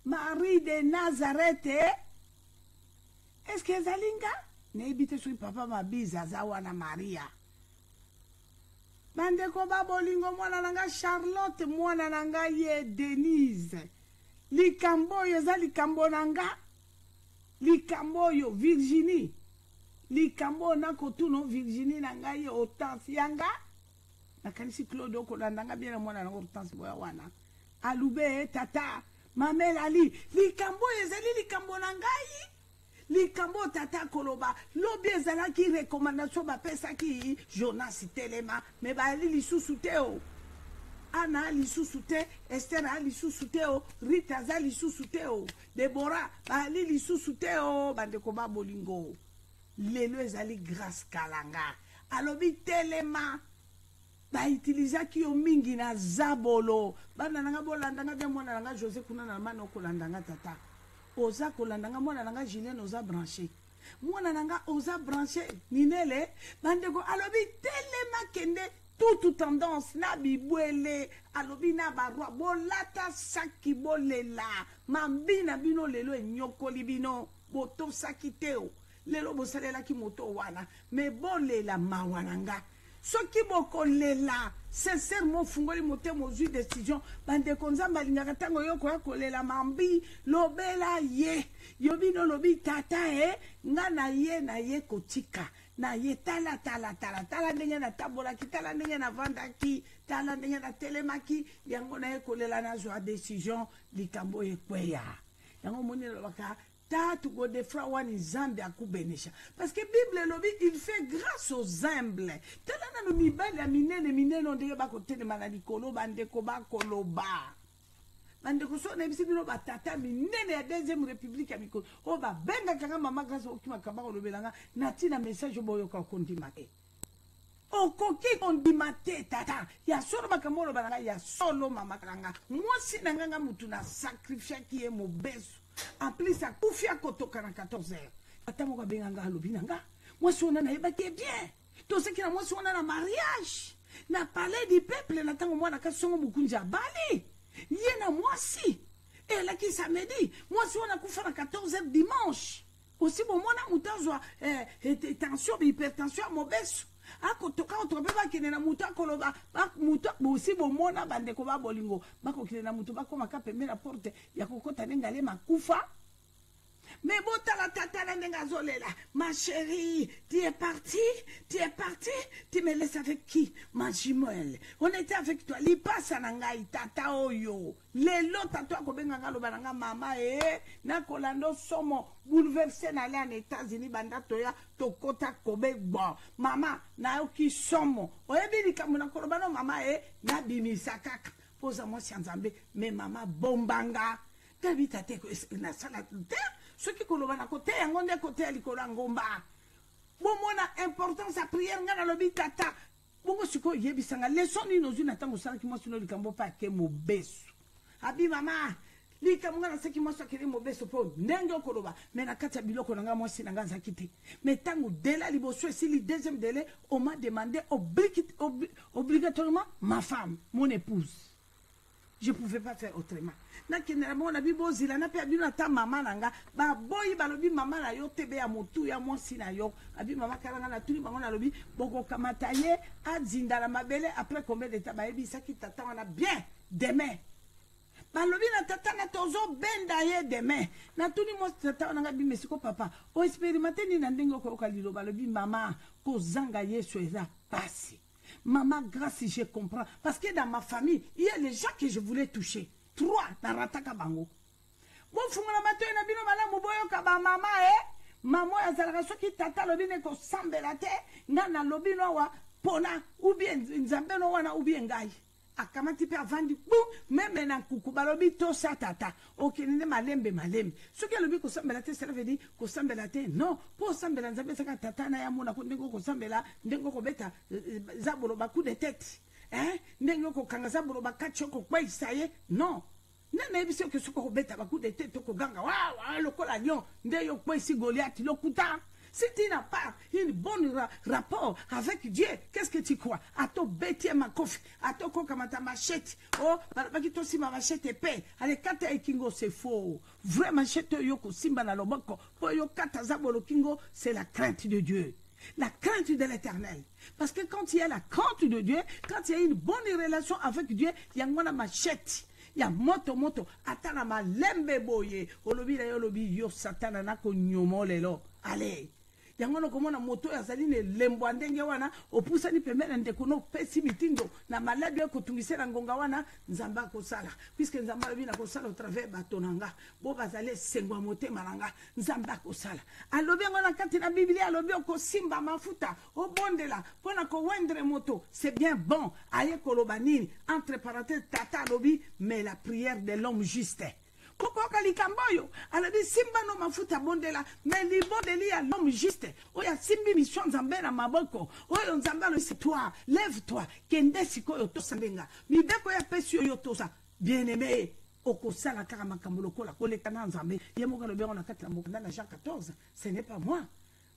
Marie de Nazareth. Est-ce que zalinga? Nebite sui papa mabiza zawana Maria. Bandeko babolingo mwana nanga Charlotte, mwana nanga ye Denise. Likambo yo za likambo nanga. Likambo yo Virginie. Likambo na kotuno Virginie nanga ye Hortense yanga. Nakanisi Claude okolandanga bien mwana nanga Hortense boya wana. Alube tata Mamel Ali. Likambo yo za likambo nanga yi. Likambo tata koloba lobi ezalaki recommandation bapesaki Jonas telema me bali lisusu te o. Ana lisusu te, Esther lisusu te o, Rita za lisusu te o, Deborah bali lisusu te o, bandeko ba bolingo. Lelo ezali grâce kalanga. Alobi telema ba utilizaki yo mingi na zabolo. Bana nanga bolandanga bia mwana nanga José kuna na mano kolandanga tata. Oza kolandanga mwana nanga Julien oza branché. Mwana nanga oza branché ninele bandeko alobi telema kende toute tendance na bibwele alobi na barwa bolata saki bolela mambina bino lelo enyokoli bino boto saki teo lelo bosalela ki moto wana me bolela mawananga soki bokolela sincèrement fungoli motema ozwi décision bandeko nzambe alingaka ntango yo koya kolela mambi lobela ye yobino lobi tata nga na ye kotika na ye tala ndenge na tabolaki tala ndenge na vandaki tala ndenge na telemaki yango na ye kolela nazwa décision likambo ekweya yango moni lobaka tatu go defra wani zambi akubenesha parce que Bible lobi il fait grâce aux humbles tala na no mibali ya minene ndenge bakotelema na likolo bandeko bakoloba bandeko so na bisi bino batata minene ya deuxième république ya mikolo o babenga kanga mama grâce okima kamba kolobelanga natina message boyoka kondima te okoki kondima te tata ya solo makambo olobanga ya solo mama kanga mwasi na nganga mutu na sacrifice ki ye mobesu en plus à kufia kotoka na 14 heures ata moko benganga alobi nanga mwasi wana na yebaki bien to seki na mwasi wana na mariage na palais du peuple na tango mwana kasongo mukunja bali ye na mwasi Et là qui samedi, moi si on a couvert à 14h dimanche. Aussi bon moi na mutanzo tension hypertension mobeso. Akotoka otrobe ba kene na mutu akoloba ba mutu aussi bon moi na bande ko ba bolingo ba ko kene na mutu ba ko makape me la porte ya kokota ngale makufa. Mais bon, ma chérie, tu es partie, tu me laisses avec qui? Ma jumelle. On était avec toi. Li passe nangai tata oyo. Lelo tata ko benga lo bananga mama na kolando somo bouleversé na les États-Unis banda toya to kota kobe bon. Mama na oki somo. Oyebi li kamuna kolobano mama na bimisa kaka. Posa moi si nzambe mais mama bombanga. Tabi tate ko na sala ce qui koloba na côté ngonde côté likolo ngomba bomona importance à prière ngana lobi tata bongo siko yebisanga leçon ni nozu na tango sala ki mo sino likambo pa ke mobesu abi mama likambo ngana seki mo sakiri mobesu po ndenge koloba mais na kati ya biloko nanga mo sina ngana zakite mais tango dela liboso et si le deuxième délai on m'a demandé obligatoirement ma femme mon épouse. Je pouvais pas faire autrement. Na kenera mo na bibo zila na pe abina ta mama nanga ba boyi balobi mama na yo tebe ya motu ya mwasi na yo abi mama karanga na tuli bango na lobi boko kamata ye azinda la mabele après combien de temps ba yebi saki tata wana bien demain balobi na tata na tozo benda ye demain na tuli mo tata wana bi mesiko papa o expérimenter ni na ndenge ko kalilo balobi mama ko zanga yesu eza pasi. Maman, grâce, si je comprends. Parce que dans ma famille, il y a les gens que je voulais toucher. 3 dans Rataka Bango. Bon, fumana mato na bino malamu boyo kaba mama maman azalaka soki tata lobi ne ko sambelate ngana lobi no wa pona ou bien nzambe no wana ou bien ngai. Akamati pe avandi même na kuku balobi to sa tata okende malembe soki lobi ko sambelate cela veut dire ko sambelate non pour sambela nzambe saka tata na ya mona ko ndengo ko sambela ndengo ko beta zabolo ba coup de tête ndengo ko kanga zabolo ba kacho ko kwa isaye non nana ebisi ke soko ko beta ba coup de tête ko ganga wa lokola lion ndeyo kwa isi Goliath lokuta. Si tu n'as pas une bonne rapport avec Dieu, qu'est-ce que tu crois? À ton bêtier ma coffre, à ton coca machette. Oh, parce si ma machette est paix. Allez, kata kingo c'est faux. Vrai machette yoko simba na loboko. Po yo kata zabolo kingo, c'est la crainte de Dieu. La crainte de l'Éternel. Parce que quand il y a la crainte de Dieu, quand il y a une bonne relation avec Dieu, il y a une machette. Ya moto atana malembe boye olobi la yolobi yo satana na ko nyomo lelo allez yangono komona moto ya zali ne lembo ndenge wana opusa ni pemela ndeko no pesi mitindo na malade ko tungisela ngonga wana nzamba ko sala puisque nzamba lobi na ko sala au travers batonanga bo bazale sengwa motema nanga nzamba ko sala alobi ngona kati na biblia alobi ko simba mafuta o bondela pona ko wendre moto c'est bien bon aye kolobanini entre parenthèses tata lobi mais la prière de l'homme juste. Kokoka likamboyo alabi simba no mafuta bondela mais libondeli ya l'homme juste oya simbi mission nzambe na maboko oyo nzambe lo c'est toi lève-toi kende sikoyo tosambenga mibeko ya pesi yo tosa bien-aimé okosala kaka makambo lokola koleka na nzambe yemoka lo bengo na kati na mokanda na Jean 14 ce n'est pas moi.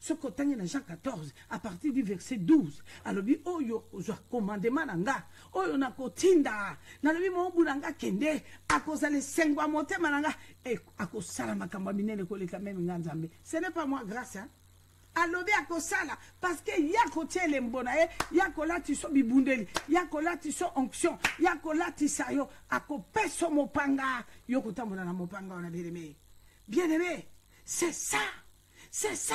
Ce côté dans Jean 14, à partir du verset 12, alobi oyo ozwa commandement nanga, oyo na kotinda, na lobi mo bulanga kende, akozale sengwa motema nanga, et akosala makambo minene koleka même nganzambe. Ce n'est pas moi grâce hein. Alobi akosala parce que yako tiele mbona yako lati so bibundeli, yako lati so onction, yako lati sayo, akopeso mopanga, yoko tambola na mopanga on a bien aimé, c'est ça. C'est ça.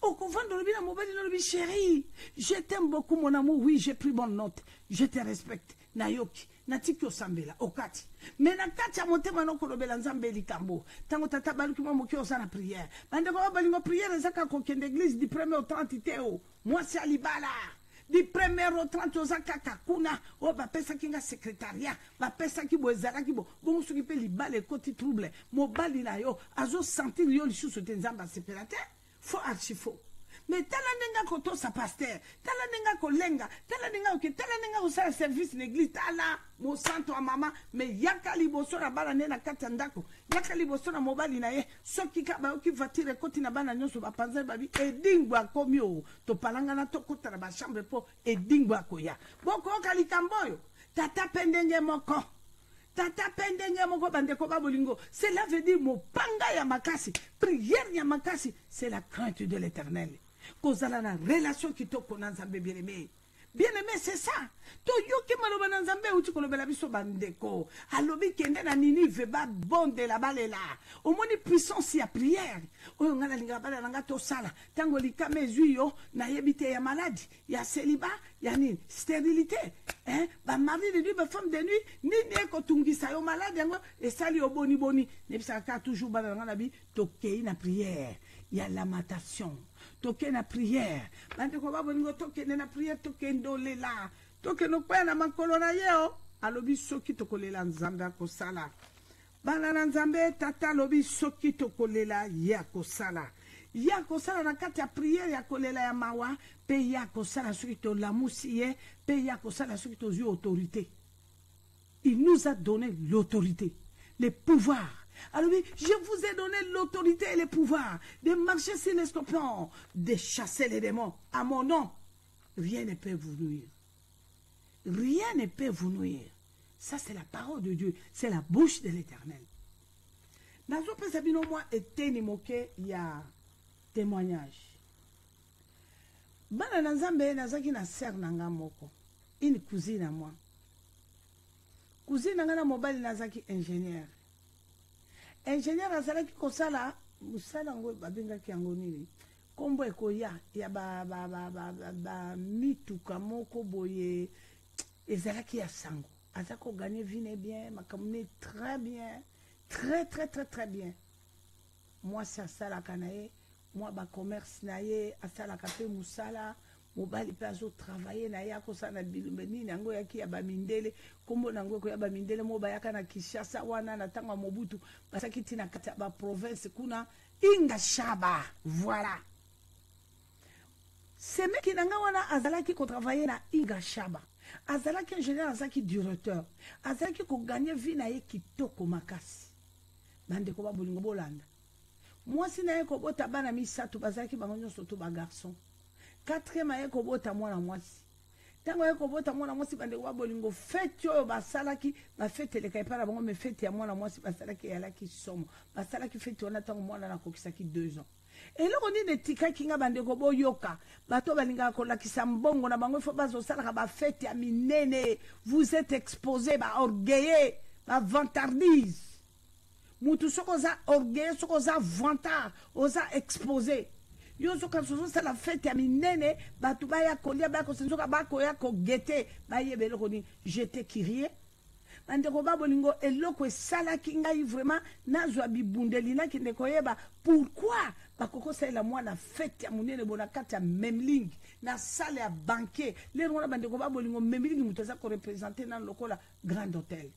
Au couvent de l'objet, mon chérie, je t'aime beaucoup, mon amour. Oui, j'ai pris bonne note. Je te respecte. Nayoki, Natiko Sambela, Okati. Mais na kati a monté mon oncle Belanzambe Likambo. Tango tata baluki mo moki osana prière. Bande ko balingo prière ezaka ko kende église du 1er au 30 teo. Moi c'est Alibala. Du 1er au 30 ozaka kakuna. O ba pesa kinga secrétariat. Ba pesa ki bo ezaka ki bo. Bon soki pe libale koti trouble. Mo bali na yo azo sentir yo lisusu tenzamba sepelate. Faux archi-faux. Mais talanenga koto sa pasteur, talanenga kolenga, talanenga ok, talanenga osala service l'église, tala mo santo a mama, mais yaka liboso na bala nena katandako, yaka liboso na mobali na ye, soki ka ba oki vatire koti na bana nyonso ba panza babi edingwa komio, to palanga na to kota na ba chambre po edingwa koya. Boko okali kamboyo, tata pendenge moko. tata pendenge moko bandeko babolingo. Cela veut dire mopanga ya makasi, prière ya makasi, c'est la crainte de l'Éternel. Kozala na relation kitoko na Nzambe bien-aimé. Bien-aimé, c'est ça. To yoki maloba na Nzambe uti kolobela biso bandeko. Alobi kende na Ninive ba bonde la balela. Omoni puissance ya prière. Oyo ngala linga bala nanga to sala. Tango likame ezui na yebite ya maladie, ya célibat, ya nini, stérilité. Hein? Ba mari de nuit, ba femme de nuit, nini eko tungisa yo malade yango esali yo boni boni. Nebisa ka toujours bala nanga bi tokei na prière. Ya lamentation. Toke na prière. Bande ko babolingo toke na prière toke ndolela. Toke no kwa na makolo na yeo. Alobi soki tokolela Nzambe akosala. Bana na Nzambe tata lobi soki tokolela ya kosala. Ya kosala na kati ya prière ya kolela ya mawa. Pe ya kosala soki to lamusi ye. Pe ya kosala soki to yu autorité. Il nous a donné l'autorité. Le pouvoir. Alors oui, je vous ai donné l'autorité et le pouvoir de marcher sur les scorpions, de chasser les démons. À mon nom, rien ne peut vous nuire. Rien ne peut vous nuire. Ça, c'est la parole de Dieu. C'est la bouche de l'Éternel. Dans un peu, Sabino, moi, était moqué, il y a témoignage. Bana Nzambe, Nazaki na sœur nanga moko. Une cousine à moi. Cousine nanga na mobile Nazaki ingénieur. Ingénieur azalaki kosala musala ngo babengaki yango nini kombo ekoya ya ba mituka moko boye ezalaki ya sango azako gagner vie bien makamune très bien très bien moi ça sala kanaye moi ba commerce naye asala kape musala mobali pe azo travailler na ya kosana bilumeni nango yaki ya bamindele kombo nango ko ya bamindele moba yaka na Kinshasa wana na tanga Mobutu basaki tina kati ba province kuna inga shaba voilà c'est mec qui nanga wana azalaki ko travailler na inga shaba azalaki ingénieur azalaki directeur azalaki ko gagner vie na ye kitoko makasi bande ko ba bolingo bolanda moi sina ko bota bana misatu bazalaki bango nyonso to ba garçon 4e aye kobota mwana mwasi. Tango aye kobota mwana mwasi bande wa bolingo fete oyo basalaki ba fete le kaipara bango me fete ya mwana mwasi basalaki yalaki somo. Basalaki fete wana tango mwana na kokisaki 2 ans. Et loko ni de tika kinga bande ko boyoka bato balinga ko lakisa mbongo na bango fo bazo salaka ba fete ya minene. Vous êtes exposé ba orgueilleux, ba vantardise. Mutu soko za orgueilleux, soko za vantard, oza exposé. Yo soka soso sa la fête ya minene batu ba ya kolia ba ko senzoka ba ko ya ko gete ba yebelo ko ni j'étais curieux bande ko ba bolingo eloko esala kinga yi vraiment nazwa bibundeli na kinde koyeba pourquoi ba koko sala mwana fête ya munene bona kata memling na salle ya banquet le rona bande ko ba bolingo memling mutaza ko représenter na lokola grand hôtel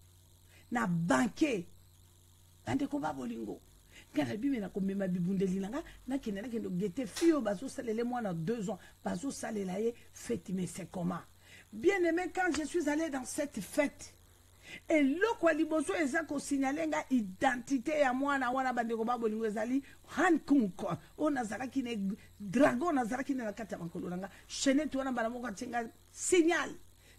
na banquet bande ko ba bolingo car bibi na komema bibundeli nanga na kende gete fio bazo salele mwana 2 ans bazo salela ye fête mais c'est comment bien aimé quand je suis allé dans cette fête et loko liboso ezako signaler nga identité ya mwana wana bandeko babolingo ezali hankunko ona zalaki ne dragon na zalaki na kata makolo nanga chenette wana bana moko tsenga signal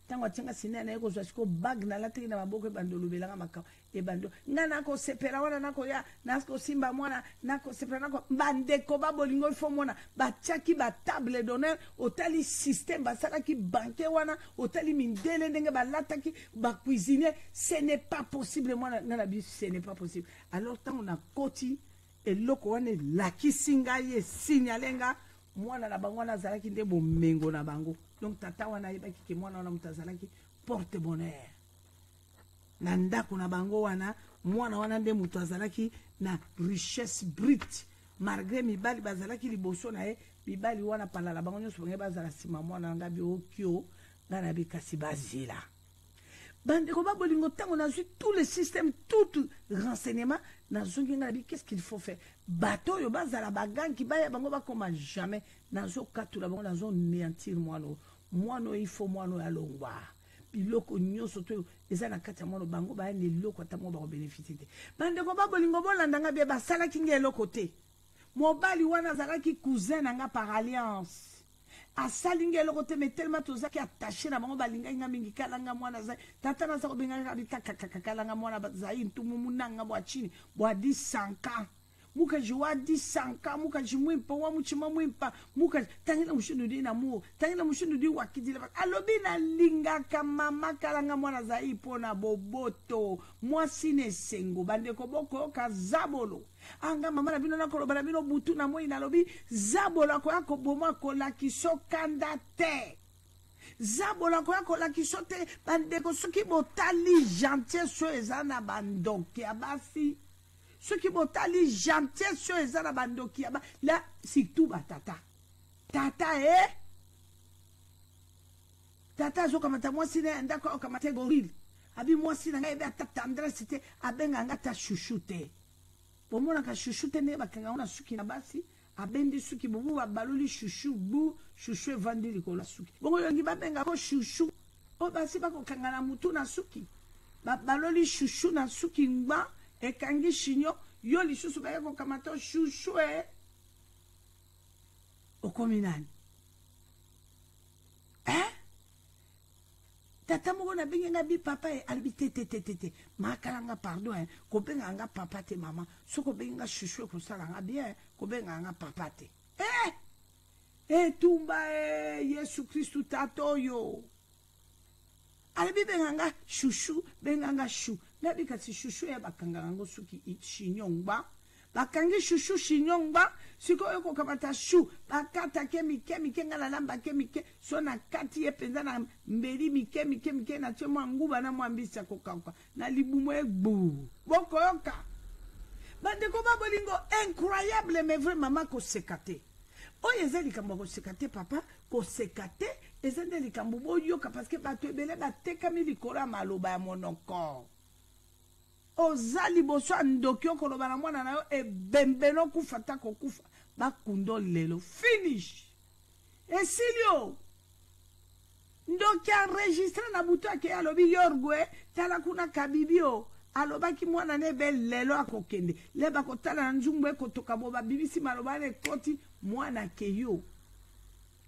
tango tsenga signal na yeko zwasiko bag na latiki na maboko bandolo belanga makao e bando ngana ko sepela wana nako ya nako simba mwana nako sepela nako bandeko babolingo ifo mona batiaki ba table d'honneur otali système basalaki banquet wana otali mindele ndenge balataki ba cuisiner ce n'est pas possible mwana na bi ce n'est pas possible alors tant on a koti et loko wana la kisinga ye signalenga mwana na bango na zalaki nde bomengo na bango donc tata wana yebaki ke mwana wana mutazalaki porte bonheur na ndako na bango wana mwana wana nde mutu azalaki na richesse brute malgré mibali bazalaki liboso na ye mibali wana pala la bango nyonso bango bazala sima mwana ngabi okio ngana bikasi bazila bande ko babolingo tango na zui tout le système tout renseignement na zongi ngabi qu'est-ce qu'il faut faire bato yo bazala bagang ki baya bango bakoma jamais na zo katula bango na zo néantir mwano il faut mwano ya longwa biloko nyonso to eza na kati ya mwana bango ba ne loko tamo ba bénéficier te bande ko babolingo bolanda nga be basala kinga eloko te mobali wana zalaki cousin nga par alliance asalingi eloko te mais tellement tozaki attaché na bango balingai nga mingi kalanga mwana zai tata naza kobenga kalanga mwana zai ntumumu nanga bwa chini bwa 10 mukaji wa 10 mukaji mwimpa wa muchima mwimpa mukaji tangila mushinu di na mu tangila mushinu di wakidila alobi na lingaka mama kalanga mwana zai pona boboto mwasi ne sengo bandeko boko kazabolo anga mama na bino na koloba na bino butu na moi na lobi zabola ko yako boma ko la kisokanda te zabola ko yako la kisote bandeko soki botali gentil so ezana bandoki abasi soki botali gentil so ezana bandoki aba la surtout batata tata tata zo kamata mwasi ne ndako kamata goril abi mwasi na ngai be atata tendresse te abenga ngata chouchoute bomona ka chouchoute ne bakanga ona suki na basi abendi suki bubu babaloli chouchou bu chouchou evandi likola suki bongo yongi babenga ko chouchou o basi bakokanga na mutu na suki babaloli chouchou na suki ngba ekangi shinyo yo lisusu baye kokamata chouchou okomi nani tata moko na bengi nga bi papa albi te makalanga pardon ko benga nga papa te mama so ko benga chouchou ko sala nga bien ko benga nga papa te tumba Yesu Kristu tato yo albi benga nga chouchou benga nga chou na bi kasi chouchou bakanga ngo suki shinyongba bakangi chouchou shinyongba siko yoko kamata chou bakata mike ngala lamba mike so na kati ye penza na mbeli mike na temo nguba na mwambisa kokauka na libumo egbu boko yoka bandeko babolingo incroyable mais vraiment mama ko sekate oyo ezali kambo ko sekate papa ko sekate ezali kambo boyoka parce que bato ebele batekami likolo maloba ya monoko ozali boso ndoki okoloba na mwana na yo ebembeno kufa ta kokufa bakundo lelo finish esilio ndoki enregistre na butu ake alobi yorgwe tala kuna kabibio alobaki mwana ne be lelo akokende le bakotala na nzungu ekotoka bo babibisi maloba ne koti mwana ke yo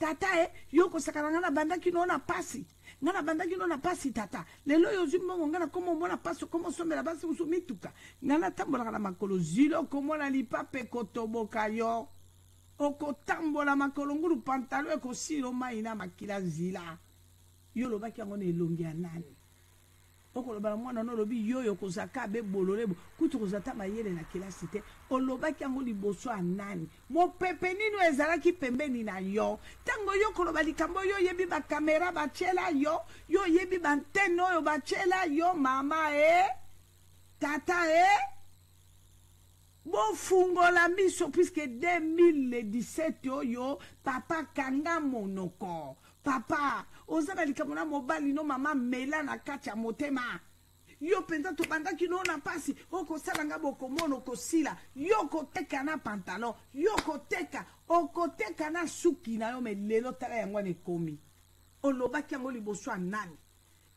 tata yo kosakana ngana bandaki nona pasi ngana bandaki nona pasi tata lelo yo zimbongo ngana komo mona pasi komo somela basi usumituka ngana tambola na makolo zilo komo na lipape kotoboka yo okotambola makolo nguru pantalo ekosilo maina makila zila yo lobaki yango na elongi ya nani okoloba mwana no lobi yoyo kozaka be bololebo kutu kozata mayele na kelasi te olobaki yango liboso ya nani mopepe nini ezalaki pembeni na yo tango yo koloba likambo yo yebi bakamera bachela yo yebi bantene oyo bachela yo mama tata bofungola miso puisque 2017 oyo papa kanga monoko papa ozana likambo na mobali no mama mela na kati ya motema yo penza to bandaki no na pasi okosala nga bokomono kosila yo koteka na pantalon yo okoteka na suki na yo me lelo tala yango ne komi olobaki yango liboso ya nani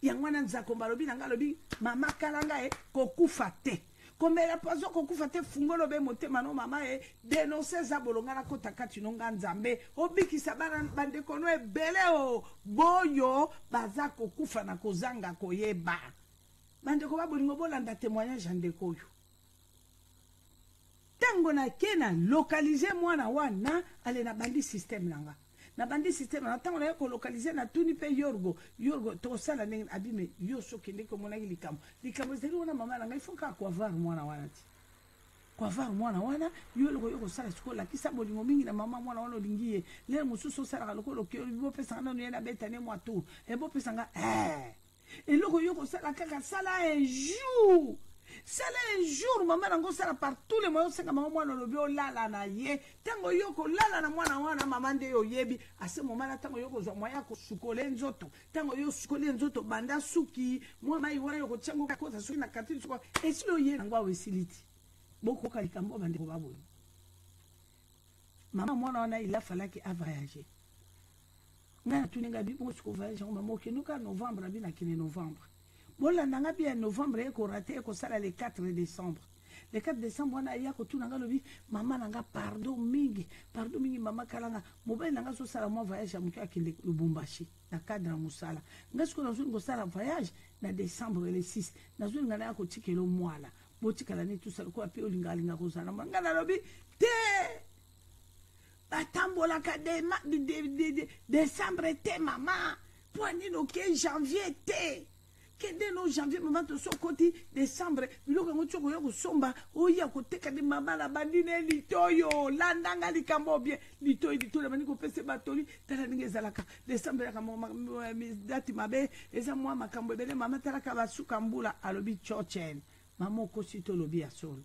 yango na nzako balobi na nga lobi mama kalanga kokufa te komela pazo kokufa te fungolo be motema no mama denonse za bolonga na kota kati no nga nzambe obikisa bana bandeko no ebele boyo baza kokufa na kozanga koyeba bandeko babolingo bolanda témoignage ndeko yo tango na kena localiser mwana wana ale na bandi système nanga na bandi système na tango na ko localiser na tuni pe yorgo to sala ndenge abime yo sokende ko mona likambo zeli wana mama nanga ifo ka kwa var mwana wana ti kwa var mwana wana yo sala skola kisa bolingo mingi na mama mwana wana olingiye le mususu sala lokolo ke bo pesa na no na betane mwa tu e bo pesa nga eloko yo sala kaka sala un jour maman nango sala par tous les moyens senga maman mwana lobi olala na ye tango yoko lala na mwana wana maman nde yo yebi ase maman na tango yoko zwa moya ko sukole nzoto tango yo sukole nzoto banda suki mwa mai wana yoko tsango ka kota suki na katili suko esilo ye nango awesiliti boko kalikambo bande ko baboni maman mwana wana il a fallu qu'il a voyagé ngana tuninga bi ko suko voyage maman okenuka novembre bi na kine novembre bolanda nga bien novembre eko raté eko sala le 4 décembre le 4 décembre wana ya ko tuna ngalobi mama nanga pardon mingi mama kalanga mobile nanga so sala moi voyage amuki akende Lubumbashi na cadre ya musala ngasko na zo ngosala voyage na décembre le 6 na zo ngana ya ko tikelo mwala botikala ni tout ça ko api olinga kozana ngana lobi te batambola ka de décembre te mama poani no ke janvier te kende no janvier mama to so koti décembre biloko ngo tsoko yo kosomba oya koteka de mama la bandine litoyo landanga likambo bien litoyo la bani ko pese batoli tala ninge zalaka décembre ka mo dati mabe eza mwa makambo ebele mama tala ka basuka mbula alobi chochen mama ko sito lobi ya solo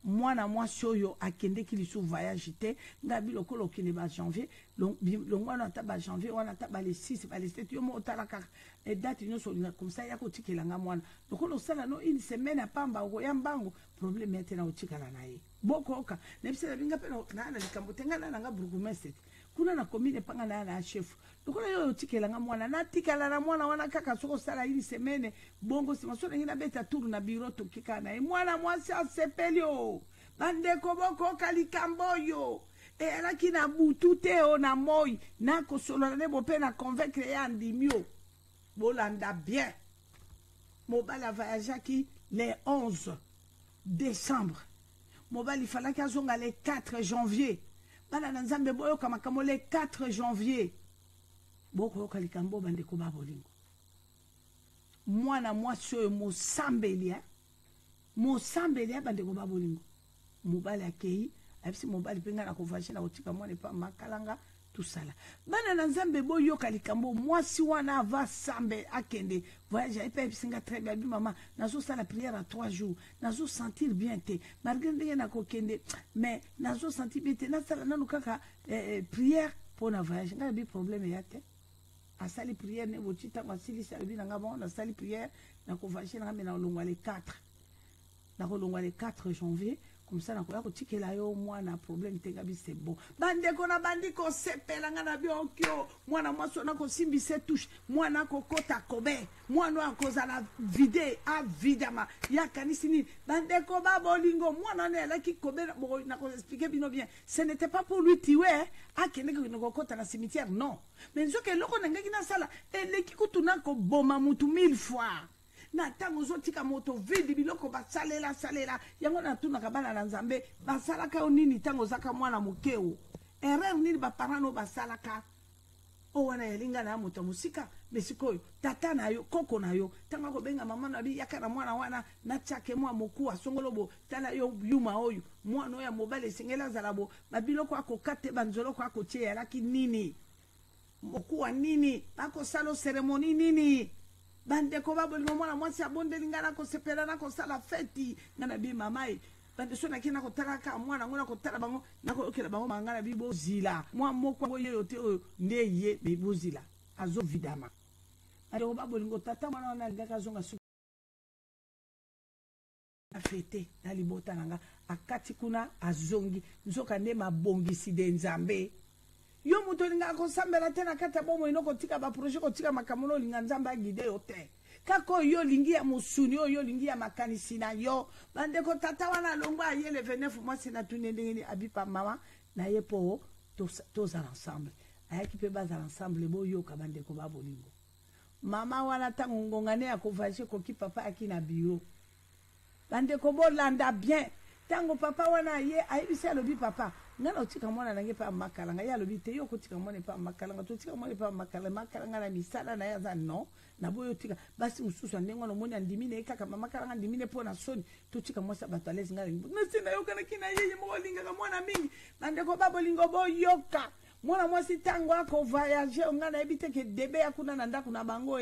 mwana mwasi oyo akende kilisu voyage te ngabi lokolo kine ba janvier longwana ta ba janvier wana ta ba le 6 ba le 7 yo mo talaka et date nyonso linga comme ça ya ko tikela nga mwana lokolo sala no une semaine apamba ko ya mbango problème ete na utikala na ye bokoka nebisela binga pe na likambo tengana na nga burgomestre kuna na commune panga na chef lokolo yo utikela nga mwana na tikala na mwana wana kaka soko sala une semaine bongo sima so ngina beta tour na bureau to kikana e mwana mwasi asepelio bandeko boko kalikambo yo e ala kina butu te o na moi na ko solo na bo pe na convaincre ya ndimio bolanda bien mobala voyage ki le 11 décembre mobali fala ka zonga le 4 janvier bana na nzambe boyo kama kamo le 4 janvier boko kalikambo bandeko babolingo mwana mwasi oyo mosambelia bandeko babolingo mobali akei abisi mobali penga na kovache na kotika mwana pa makalanga tusala bana na nzambe boyo kalikambo mwasi wana ava sambe akende voyage epe bisinga très bien maman nazo sala prière à 3 jours nazo sentir bien te malgré ndenge na kokende mais nazo sentir bien te na sala nanu kaka prière pour na voyage nga bi problème ya te asali prière ne botita kwa sili sabi na ngabo na sali prière na kovache na ngame na longwa le 4 na longwa le 4 janvier comme ça na koya ko tikela yo mwana problème te gabi c'est bon bandeko na bandiko sepela nga na biokyo mwana mwaso na ko simbise touche mwana ko kota kobe mwana akozala vide avidama ya kanisini bandeko babolingo mwana ne la ki kobe na ko expliquer bino bien ce n'était pas pour lui tuer akene ko kota na cimetière non mais nzoke loko na ngaki na sala eleki kutuna ko boma mutu 1000 fois na tango zotika moto vidi biloko basalela yango na tuna kabana na nzambe basalaka nini tango zaka mwana mukeo erreur nini ba parano basalaka o wana elinga na moto musika mesikoyo tata na yo koko na yo tanga ko benga mama na bi yakana mwana wana na chake mwa moku asongolobo tala yo yuma oyo mwana ya mobile singela zalabo babiloko akokate banzolo ko akotie yalaki nini moku wa nini bako salo ceremony nini bandeko babolingo mwana mwasi abondelinga na kosepela na kosala feti ngana bi mamai bande so na kina kotala ka mwana ngona kotala bango na ko okela bango mangana bibo zila mwa moko boyo te ndeye bibo zila azo vidama ade babolingo tata mwana na ngaka zonga su afete na libota nanga akati kuna azongi nzoka nde mabongisi de nzambe yo muto linga ko sambela tena kata bomo inoko tika ba projet ko tika makamono linga nzamba guide yote kako yo lingi ya musuni yo lingi ya makanisi na yo bande ko tata wana longwa ye le 29 mois sina tunendengeni abipa mama na yepo tous ensemble ayaki pe baza ensemble boyo ka bande ko babolingo mama wana tango ngongane akovaje ko ki papa akina bureau bande ko bolanda bien tango papa wana ye ayibisa lobi papa ngana otika mwana nange pa makalanga ya lobi te yo kotika mwana pa makalanga to tika mwana pa makalanga na misala na yaza non na boyo tika basi mususu ndengo no moni andimine kaka makalanga ndimine pona soni to tika mwasa batalezi ngala na sina yo kana kina yeye molinga ka mwana mingi bande ko babolingo boyoka mwana mwasi tango ako voyage ngana ebite ke debe akuna na ndako na bango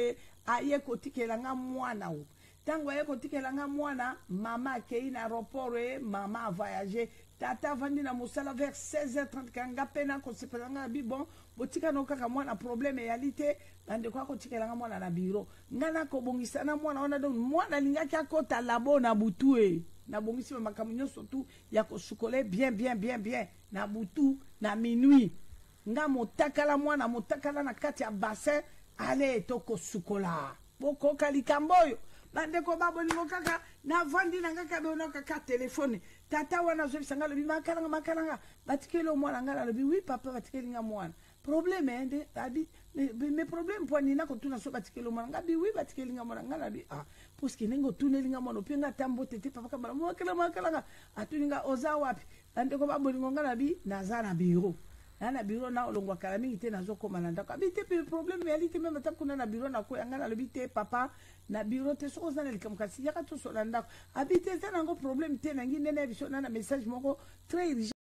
aye kotikela nga mwana o tango aye kotikela nga mwana mama kei na aéroport mama a voyagé tata vandi na musala vers 16h30 kanga pena ko sepelanga bi bon botika no kaka mwana problème réalité bande kwa ko tikelanga mwana na bureau ngana ko bongisa na mwana ona don mwana lingaki akota labo na butu na bongisi makamunyo surtout ya ko sukole bien na butu na minuit nga motakala mwana motakala na kati ya bassin ale toko sukola boko kalikamboyo bande ko babolingo kaka na vandi na ngaka be onoka ka téléphone tata wana zo bisanga lobi makalanga batikelo mwana ngala lobi oui papa batikelinga mwana problème ende abi mais problème pour nina ko tuna so batikelo mwana ngabi oui batikelinga mwana ngala bi ah parce que nengo tunelinga mwana pinga tambo tete papa kama makalanga atuninga oza wapi bande ko babolingo ngala bi nazana bureau na bureau na olongwa kala mingi te nazo koma na ndako abi te problème réalité même ta kuna na bureau na ko yanga lobi te papa na bureau te so ozana likamkasi yaka to so na ndako abi te za nango problème te nangi nene biso na message moko très urgent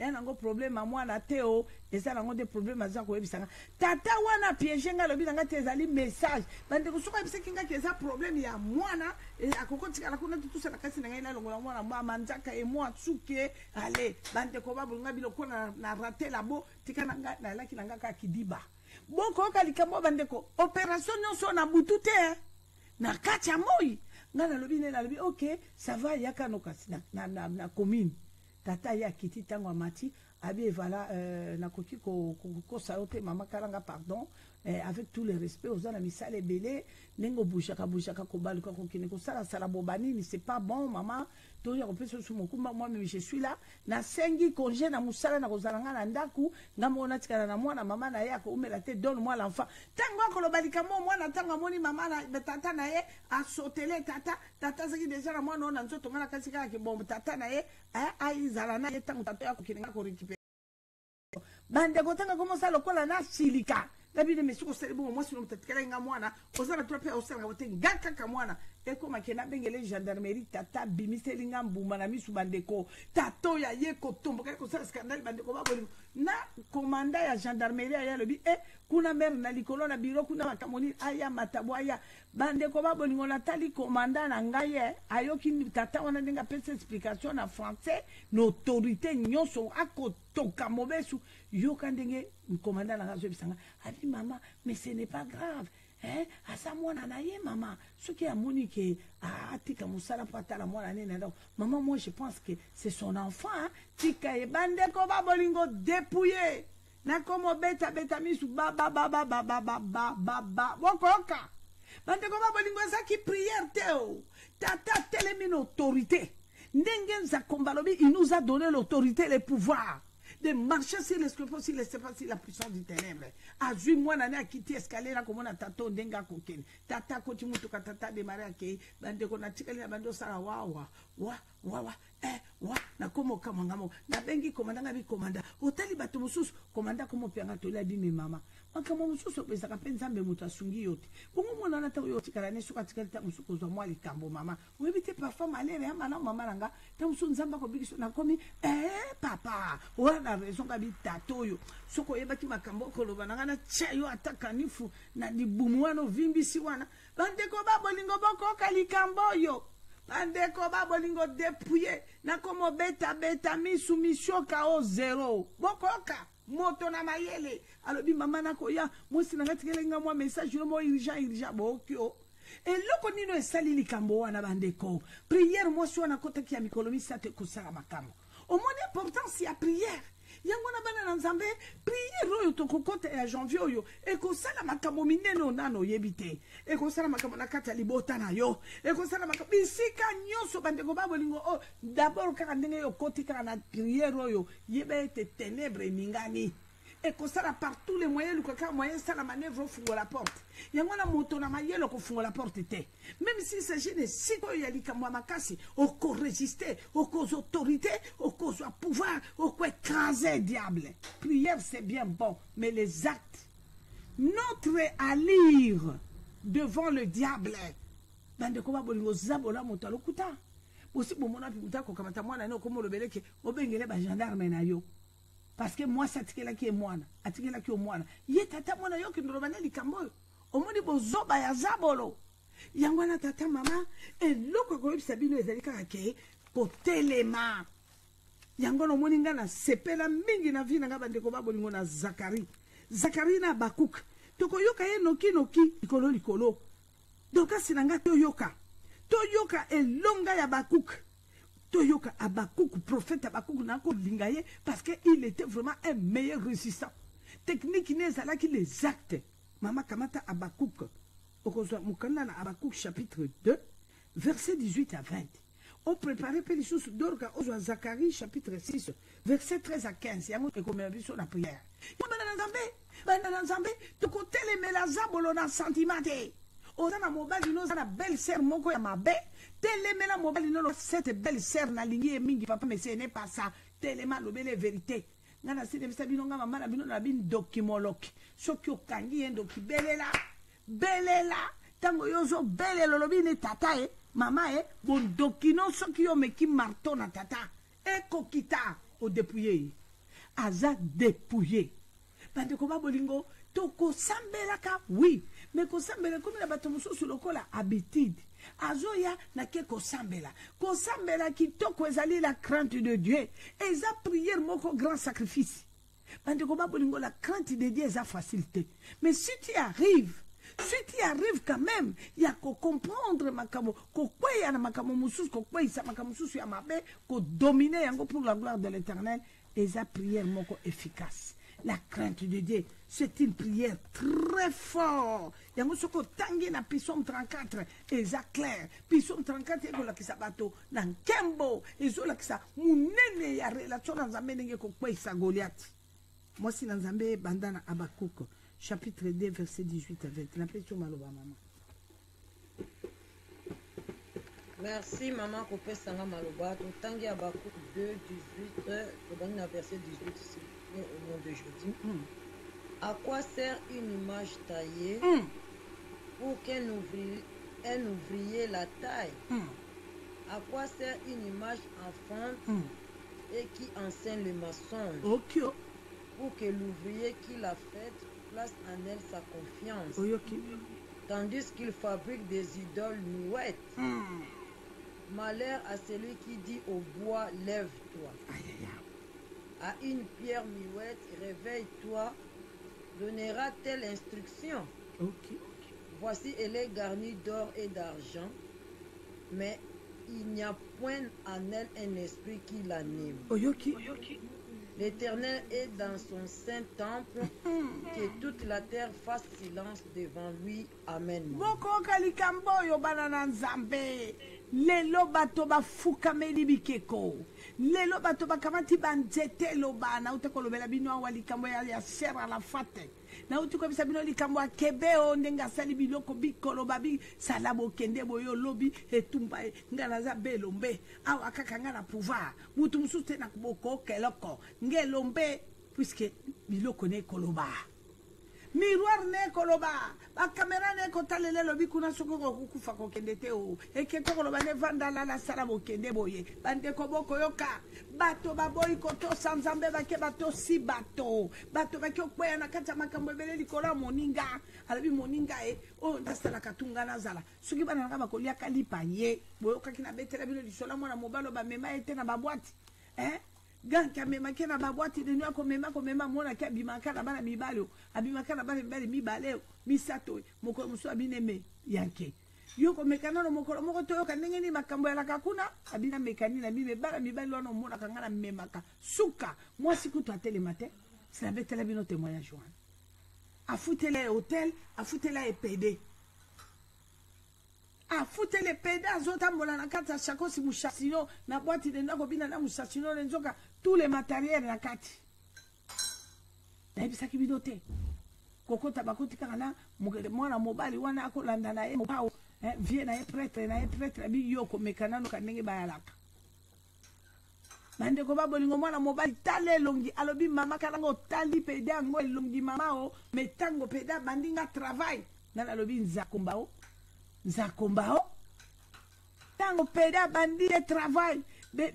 nango problème a mwana te o eza nango des problèmes aza ko ebisanga tata wana piéger nga lobi nanga te ezali message bande ko soka biseki nga ke eza problème ya mwana akokoti kala kuna tout ça na kasi nanga ina longola mwana mama nzaka e mwa tsuke allez bande ko babulunga biloko na rater labo tika nanga na laki nanga ka kidiba boko kalikambo bande ko opération nyonso na butu te na kati ya moi nga na lobi ne na lobi OK ça va yaka no kasi na commune tata ya kiti tango amati abi voilà nakoki ko saote mama kalanga pardon avec tout le respect aux ana misale belé nengo bouchaka ko baluka ko kine ko sala bobani c'est pas bon maman to ya ko peso su mokumba moi même je suis là na sengi congé na musala na kozalanga na ndaku ngamona tikana na mwana mama na yako umela te donne moi l'enfant tango ko lobalika mo mwana tango moni mama na tata na ye a sotele tata zaki déjà na mwana na nzoto ngana kasika ke bon tata na ye ai zala na ye tango tata ya ko kine ngako récupérer bande ko tanga komo sala kola na silika David me suko sele bon moi sino mtatikala nga mwana ozana trope osala wote ngaka ka mwana eko makena bengele gendarmerie tata bimiseli nga mbuma na misu bandeko tato ya ye ko tombo ko sala scandale bandeko ba boli na commandant ya gendarmerie ya lobi kuna mer na likolo na biro kuna makamoni aya matabwa ya bandeko ba boli ngona tali commandant na ngaye ayoki tata wana ndinga pesa explication na français l'autorité nyonso akotoka mobesu yoka ndenge commandant na ngazo bisanga abi maman mais ce n'est pas grave à sa mwana na ye maman ce qui a monique tika musala patala mwana nene donc maman moi je pense que c'est son enfant tika e bande ko ba bolingo dépouiller na komo beta misu ba bokoka bande ko ba bolingo za ki prière teo tata telemine autorité ndenge za kombalobi il nous a donné l'autorité le pouvoir de marcher sur l'escroc, s'il ne sait pas si la puissance du ténèbre. A vu moi nane a quitté escalier là comme on a tato denga kokeni. Tata koti mutu katata démarrer à kei. Bande ko na tikali na bando sala wa na komo kamangamo. Na bengi komanda bi komanda. Otali bato mususu komanda komo pianga to la bi me mama. Makamo mususu pesa kapenza mbe mutu asungi yote. Bongo mwana na tawo yote kala ne suka tikali ta musuko zo mwa likambo mama. Webite parfois malere ya mana mama nanga. Ta musu nzamba ko bikiso na komi papa. Wana raison kabi tatoyo. Soko yebaki makambo ko loba nanga chayo ataka nifu na dibumu wana vimbisi wana. Bande ko ba bolingo boko kalikambo yo. Bande ko ba bolingo dépouiller na komo beta misu mishoka o zero. Bokoka moto na mayele alobi mama na koya mwisi na ngatikele nga mwa message no mo urgent bokyo eloko nino esali likambo wana bandeko prière mwasi wana kota ki ya mikolomi sate kosala makambo omoni importance ya prière yango na bana na nzambe prière oyo tokokota ya janvier oyo ekosala makambo minene nano yebite ekosala makambo na kata libota na yo ekosala makambo bisika nyonso bandeko babolingo d'abord kaka ndenge yo koti kaka na prière oyo yeba ete ténèbres mingani ekosala par tous les moyens lukaka moyen sala manœuvre fungo la porte yango na moto na mayelo ko fungo la porte te même si s'agit de siko ya likambo makasi oko résister oko autorité oko pouvoir oko écraser diable prière c'est bien bon mais les actes notre allure devant le diable bande ko ba bolingo zabola moto lokuta aussi bomona pikuta ko kamata mwana ne ko mo lobeleke obengele ba gendarme na yo. Parce que moi, ça tikela ki mwana, atikela ki mwana. Ye tata mwana yo ki ndorobana likambo. Omoni bozoba ya zabolo. Yangwana tata mama, eloko ko yebisa bino ezali kaka ke kotelema. Yangono omoni nga na sepela mingi na vina nga bandeko babolingo na Zakari. Zakari na Bakuk. Toko yoka ye noki likolo. Donc asinanga toyoka. Toyoka elonga ya Bakuk. Toyoka Abakouk, prophète Abakouk nako lingaye parce qu'il était vraiment un meilleur résistant. Technique n'est là qui les actes. Mama Kamata Abakouk. Okozwa mukanda na Abakouk chapitre 2 verset 18 à 20. On préparait les choses d'orga aux Zacharie chapitre 6, verset 13 à 15. Il y a un comme la prière. Donc, telemela zabolo na sentimate. Ozana mobali no zana belle sœur moko ya mabe. Telemela mobali no cette belle sœur na lignée mingi papa mais ce n'est pas ça. Telema lobele vérité. Ngana sine bisa bino ngama mala bino na bin dokimoloki. Soki okangi endo ki belela. Tango yozo bele lolobi ne tata mama bon dokino soki yo meki marteau na tata. Eko kita o dépouillé. Aza dépouillé. Bande ko bolingo to ko sambelaka oui mais ko sambela comme na bato mususu lokola habitude azoya na ke ko sambela kitoko ezali la crainte de Dieu eza prière moko grand sacrifice bande ko bolingo la crainte de Dieu eza facilité mais si tu arrives quand même il y a ko comprendre makamo ko kweya na makamo mususu ko kweyisa makamo mususu ya mabe ko dominer yango pour la gloire de l'Éternel eza prière moko efficace. La crainte de Dieu, c'est une prière très forte. Il y a un soko tangi na Psaume 34, et ça clair. Psaume 34, il y a un kisabato, nan kembo, et zo la kisa, mounene ya relation dans Zambé nenge kokwe sa Goliath. Moi, si dans Zambé, bandana Abakouk, chapitre 2, verset 18 à 20. La question maloba, maman. Merci, maman, Kopé Sanga Maloba. Tangi Abakouk 2, 18, verset 18 ici. Au nom de Jésus. À quoi sert une image taillée pour qu'un ouvrier la taille? À quoi sert une image enfante et qui enseigne le mensonge? Pour que l'ouvrier qui l'a faite place en elle sa confiance. Tandis qu'il fabrique des idoles muettes. Malheur à celui qui dit au bois, lève-toi. À une pierre muette, réveille-toi, donnera-t-elle instruction? Voici, elle est garnie d'or et d'argent, mais il n'y a point en elle un esprit qui l'anime. L'Éternel est dans son saint temple, que toute la terre fasse silence devant lui. Amen. Lelo bato ba fukameli bikeko lelo bato ba kamati banzete loba na uteko lobela bino wali kambo ya sera la fate na utiko bisa bino likambo akebeo ndenga sali biloko bikolo babi salabo kende boyo lobi etumba ngana za belombe awa kaka ngana pouvoir mutu mususu na kuboko keloko ngelombe puisque biloko ne koloba miroir ne koloba ba caméra ne kotalele lobi kuna soko kukufa ko kendete o eketo koloba ne vandala la sala bo kende boye bande ko boko yoka bato baboyi koto sanzambe bake bato si bato bake okweya na kata makambo ebele likola moninga alabi moninga o ndasala katunga na zala suki bana ngaba kolia kalipa ye boyoka kina betela bino lisola mwana mobalo ba mema ete na babwati ganka mema kena babwati de nwa ko mema mona ka bimaka na bana mibalo abimaka na bana mibale misato moko muso abineme yanke yoko mekana no moko to yoka ndenge ni makambo ya lakakuna abina mekani na bibe bana mibalo no mona kangana memaka suka moi siku to atele matin c'est la betela bino témoignage wana afutele hôtel afutela EPD afutele pede azotambola na kati ya shakosi mushasino na boîte de ndako bina na mushasino lenzoka tous les matériels na kati na ebisaki bino te kokota bakoti kaka na mwana mobali wana akolanda na ye mopao vie na ye prêtre abi yoko mekanano kanenge bayalaka bande ko babolingo mwana mobali tale longi alobi mama kalango tali pede ango longi mama o metango pede bandinga travail nana alobi nzakombao tango peda bandi e travail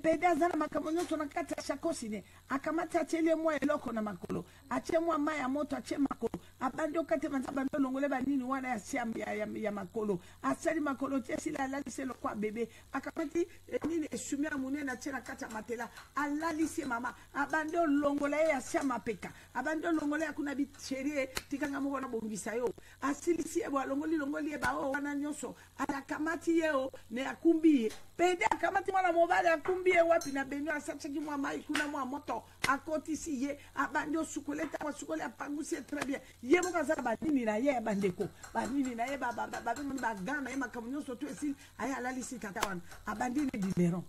peda zana makamonyo to na kata shakosi ne akamata achele mwa eloko na makolo ache mwa maya moto ache makolo abandi okate manzabando longole banini wana ya siam ya makolo asali makolo tesila lalise lokwa bebe akamati nini esumia munena tena kata matela alalise mama abando longola ya siam peka abando longola kuna bicherie tikanga moko na bongisa yo asilisi ebo longoli eba o wana nyoso atakamati yeo ne akumbi pede akamati mwana mobali akumbi wapi na benyo asacheki mwa mai kuna mwa moto à côté ici, yé, à bande au soukolé, à soukolé, à pangousi, très bien. Yé, mon gars, bandini na yé, bandeko. Bandini na yé, gana, ma camion, surtout ici, aïe, à la liste, tatawan, à bandini biberon.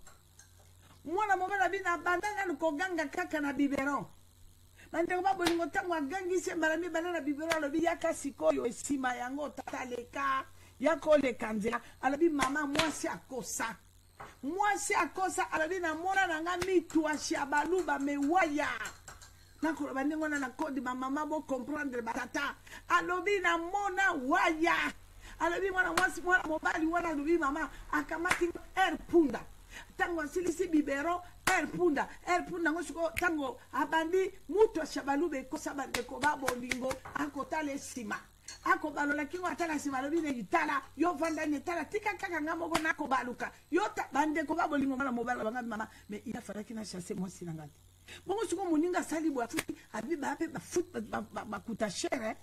Moi, la mauvaise vie n'a bandana, le koganga, kaka na biberon. Bandeko, ba bolingo, tango, a gangi, c'est malami, banana, biberon, le biyaka, sikoyo, et sima, yango, tata, leka, yako, le kanzela, alabi, maman, moi, c'est à kosa. Moi c'est à cause ça alabi na mona nanga mitu ashabalu ba mewaya na ko ba ndingo na code ma mama bo comprendre batata alobi na mona waya alabi mwana mwasi mwana mobali wana alobi mama akamati punda tango silisi bibero punda ngosiko tango abandi mutu ashabalu be ko sabande ko babo lingo akotale sima ako balola kingo atala simalobi ne itala yo vanda ne tala tika kaka ngamo ko nako baluka yo ta bande ko babo lingo mala mobala banga mama mais il a fallu qu'il na chasser moi sinangati bongo siko muninga sali bo afuti abi ba pe ba foot ba kuta cher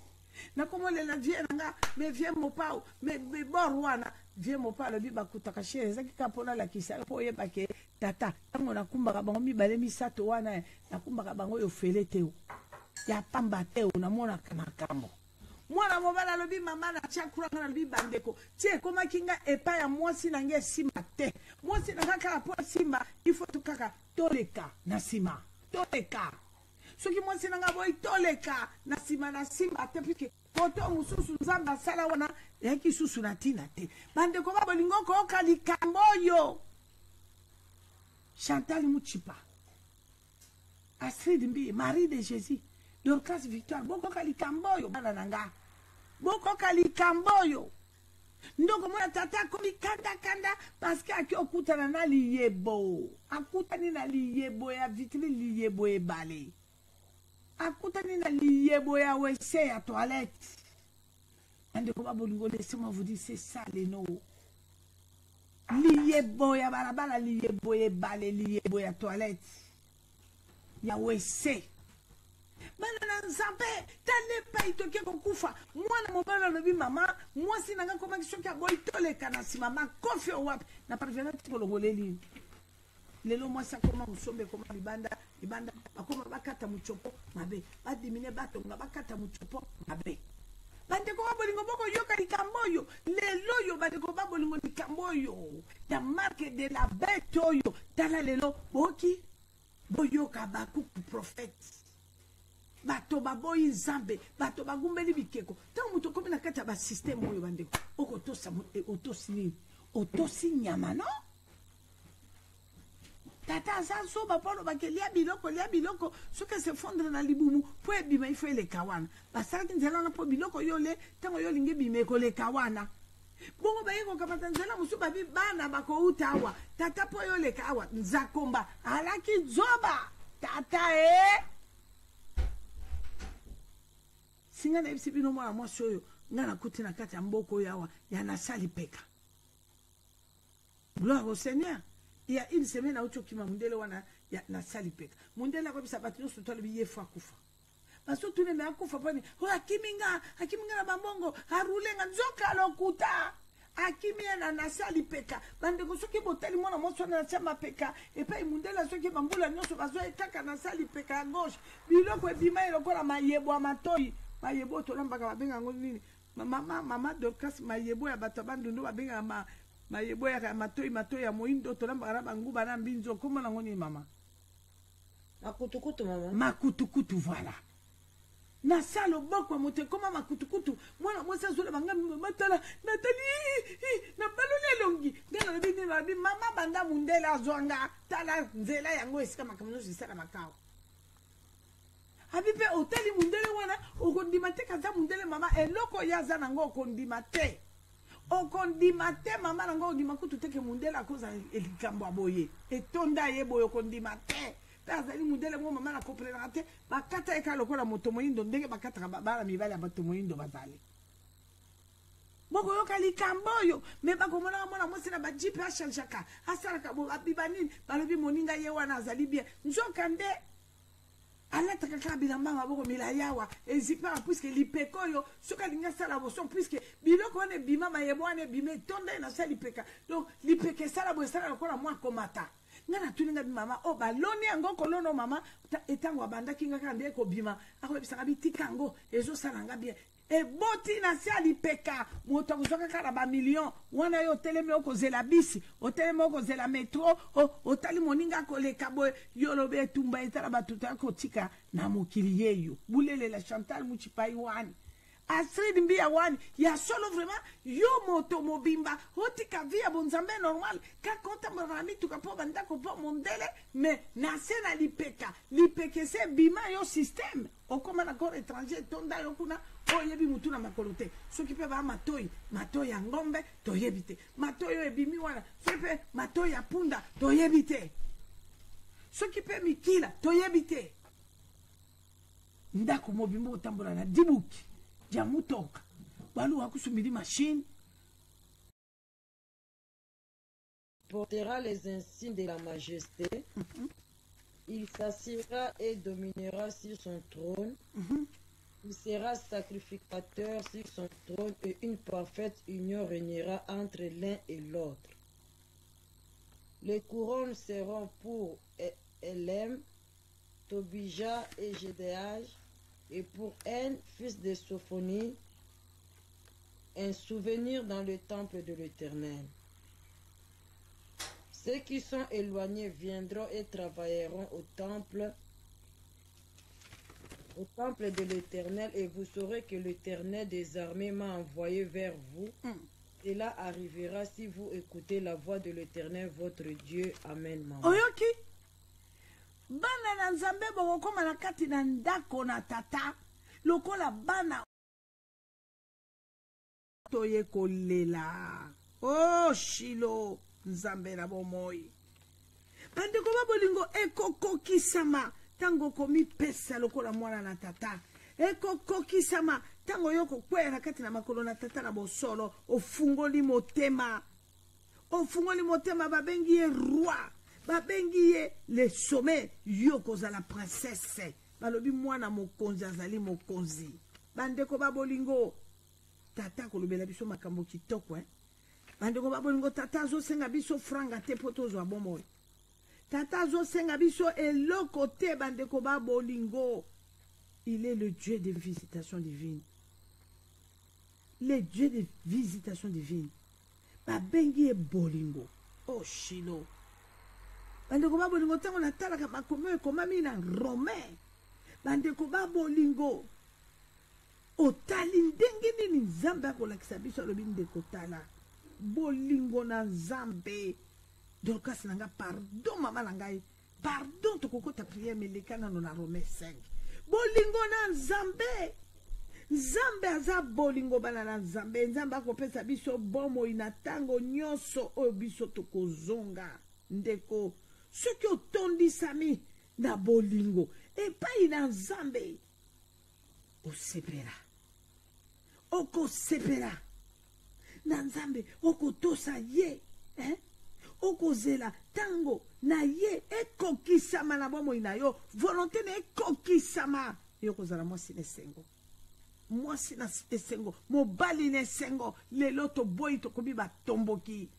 na komo le la vie nanga mais viens mo pao mais borwana viens mo pao bi ba kuta ka cher zaki kapona la kisa po ye ba ke tata tango na kumba bango mi bale mi sato wana na kumba bango yo felete ya pamba te na mona kama kambo. Mwana mobala lobi mama na tia kuranga na lobi bandeko tie koma kinga epa ya mwasi na nge sima te mwasi na kaka po sima il faut to kaka toleka na sima toleka soki mwasi na ngabo toleka na sima te pike poto mususu nzamba sala wana yaki susu na tina te bandeko babo lingoko okali kamboyo Chantal Muchipa Astrid Mbi Marie de Jésus Dorcas Victoire boko kali kamboyo bana nanga boko kali kamboyo ndoko mwana tata komi kanda parce que aki okutana na liyebo akutani na liyebo ya vitri liyebo e bale akutani na liyebo ya wese ya toilette ndeko babolingo laissez-moi vous dire c'est ça les no liyebo ya balabala liyebo e bale liyebo ya toilette ya wese Bana nzambe tane pa itoke kokufa mwana mobala lobi mama mwasi nanga koma kishoki aboy toleka na sima makofi wapi na parvena tipolongoleli lelo mwasi akoma musombe koma libanda bakoma bakata muchopo mabe badimine batonga bakata muchopo mabe bande ko babolingo boko yoka likamboyo lelo yo bande ko babolingo likamboyo ya marque de la bête oyo tala lelo boki boyoka bakuku prophète bato baboyi nzambe bato bagumbeli bikeko tango muto komi na kati ya basysteme oyo bandeko okotosa otosi nini otosi nyama no tata aza soba mpo lobake lia biloko soki esefondre na libumu mpo ebima ifo eleka wana basalaki nzela wana mpo biloko yo le ntango yo olingi ebima ekoleka wana bongo bayekokamata nzela mosusu babi bana bakouta awa tata mpo yo oleka awa nzakomba alaki nzoba tata singa na ebisi bino mwana mwasi oyo nga nakuti na kati ya mboko oyo awa ya nasali peka gloire au Seigneur il y a une semaine auto kima mundele wana ya nasali peka mundele akobisa bato nyonso tolobi ye fo akufa baso tune me akufa poni akiminga na bambongo arulenga nzoka lokuta akimia na nasali peka bandeko soki boteli mwana mwasi wana na chama peka epai mundele soki bambula nyonso bazo etaka nasali peka ya gauche biloko ebima elokola mayebo ya matoi mayebo tolambaka babenga ngo nini mama Dorcas mayebo ya bato bandundu babenga mayebo ya matoi ya moindo tolambaka na banguba na mbinzo koma nango nini mama makutukutu mama makutukutu voilà na salo boko mote koma makutukutu mwana mwasi azole banga matala Nathalie na balole longi ngana lobi na bi mama banda mundela azwanga tala nzela yango esika makamno zisala makao Habibe hoteli mundele wana okondimate kaza mundele mama eloko yaza nango okondimate mama nango ondimakutu teke mundele akoza elikambo aboye etonda ye boyo okondimate tazali mundele mo mama na comprendre te bakata eka lokola moto moyindo ndenge bakata bala mibali ya bato moyindo bazali boko yoka likambo yo me bakomona mona mwasi na bajipe ashanjaka asalaka bo abibanini balobi moninga ye wana azali bien nzoka nde alata kaka bilamba maboko milayawa ezipara puisque lipeko yo soka linga sala boson puisque biloko wana bima mayebo wana bima tonda na sala lipeka donc lipeke sala bo sala lokola mwa komata ngana tuninga bi mama o baloni yango kolono mama etango abandaki nga kande ko bima akobebisanga bitikango ezo salanga bien eboti na se alipeka moto akozwaka kaka ba million wana yo otelemi okozela bisi otelemi okozela metro otali moninga koleka boye yo lobe etumba etala bato kotika na mokili yeyo bulelela Chantal Muchipai wani Astrid Mbia wani ya solo vraiment yo moto mobimba otika via bonzambe normal ka konta marami tuka po banda ko po mondele mais na sena lipeke se bima yo système okoma na corps étranger tonda yo kuna oyebi mutu na makolo te soki mpe baa matoi ya ngombe toyebi te matoi oyo ebimi wana soki mpe matoi ya punda toyebi te soki mpe mikila toyebi te ndako mobimba otambola na dibuki dia mutoka baluka kusumili machine portera les insignes de la majesté. Il s'assiera et dominera sur son trône. Il sera sacrificateur sur son trône et une parfaite union régnera entre l'un et l'autre. Les couronnes seront pour Elem, Tobija et Gédéage, et pour En, fils de Sophonie, un souvenir dans le temple de l'Éternel. Ceux qui sont éloignés viendront et travailleront au temple de l'Éternel, et vous saurez que l'Éternel des armées m'a envoyé vers vous. Cela arrivera si vous écoutez la voix de l'Éternel votre Dieu. Amen. Maman. Oyoki bana na nzambe bokokoma na kati na ndako na tata lokola bana toye kolela shilo nzambe na bomoi bandeko babolingo ekokokisama tango komipesa lokola mwana na tata ekokokisama tango yo kokwea na kati na makolo na tata na bosolo ofungoli motema babengi ye roi babengi ye le sommet yo kozala princesse balobi mwana mokonzi azali mokonzi bandeko babolingo tata kolobela biso makambo kitoko bandeko babolingo tata azosenga biso franga te po tozwa bomoi tata azosenga biso eloko te bandeko babolingo. Il est le Dieu des visitations divines. Le Dieu des visitations divines. Babengi e bolingo. Shilo. Bandeko babolingo tango na talaka makomo ekomami na Romain. Bandeko babolingo. Otali ndenge nini nzambe akolakisa biso alobi ndeko tala. Bolingo na nzambe. Dorcas nanga pardon mama nangai. Pardon tokokota prière melekana no na Romain 5. Bolingo na nzambe. Nzambe aza bolingo bana na nzambe. Nzambe akopesa biso bomo ina tango nyonso oyo biso tokozonga. Ndeko soki otondisami na bolingo epai na nzambe osepela okosepela na nzambe okotosa ye okozela tango na ye ekokisama na bomoi na yo volonté na ekokisama yo kozala mwasi na esengo mobali na esengo lelo toboyi tokomi batomboki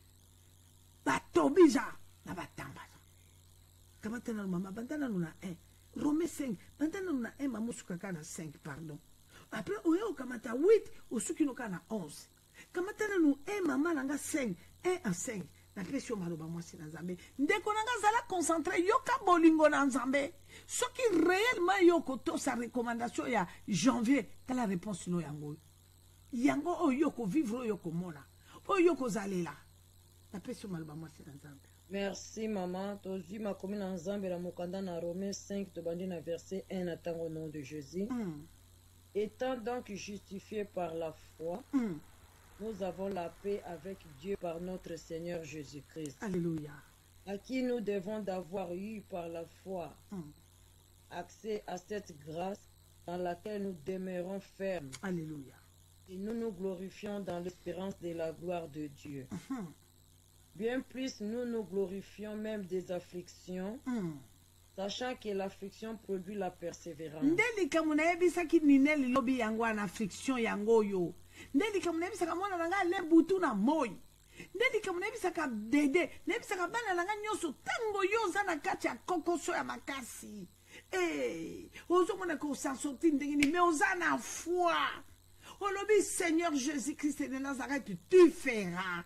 batobija na batambaza kamatana no mama bandana no na 1 Romain 5 bandana no na 1 mamusuka kana 5 pardon après oyo kamata 8 osuki no kana 11 kamatana no 1 mama nanga 5 1 à 5 na pression maloba mwasi na nzambe ndeko nanga zala concentré yoka bolingo na nzambe soki réellement yoko to sa recommandation ya janvier tala réponse no yango oyo ko vivre oyo ko mona oyo ko zalela na pression maloba mwasi na nzambe. Merci maman. Tozui ma commune en Zambie la mokanda na Romains 5 tobandi na verset 1 attend au nom de Jésus. Étant donc justifiés par la foi, nous avons la paix avec Dieu par notre Seigneur Jésus-Christ. Alléluia. À qui nous devons d'avoir eu par la foi accès à cette grâce dans laquelle nous demeurons fermes. Alléluia. Et nous nous glorifions dans l'espérance de la gloire de Dieu. Bien plus, nous nous glorifions même des afflictions, sachant que l'affliction produit la persévérance. Ndelika munayebisa ki nineli lobi yango na affliction yango yo. Ndelika munayebisa kamona nanga le butu na moi. ndeli kamo nebisaka dede nebisaka bana nanga nyonso tango yo oza na kati ya kokoso ya makasi ozomona ko sa sorti ndenge ni mais oza na foi olobi Seigneur Jésus-Christ de Nazareth tu feras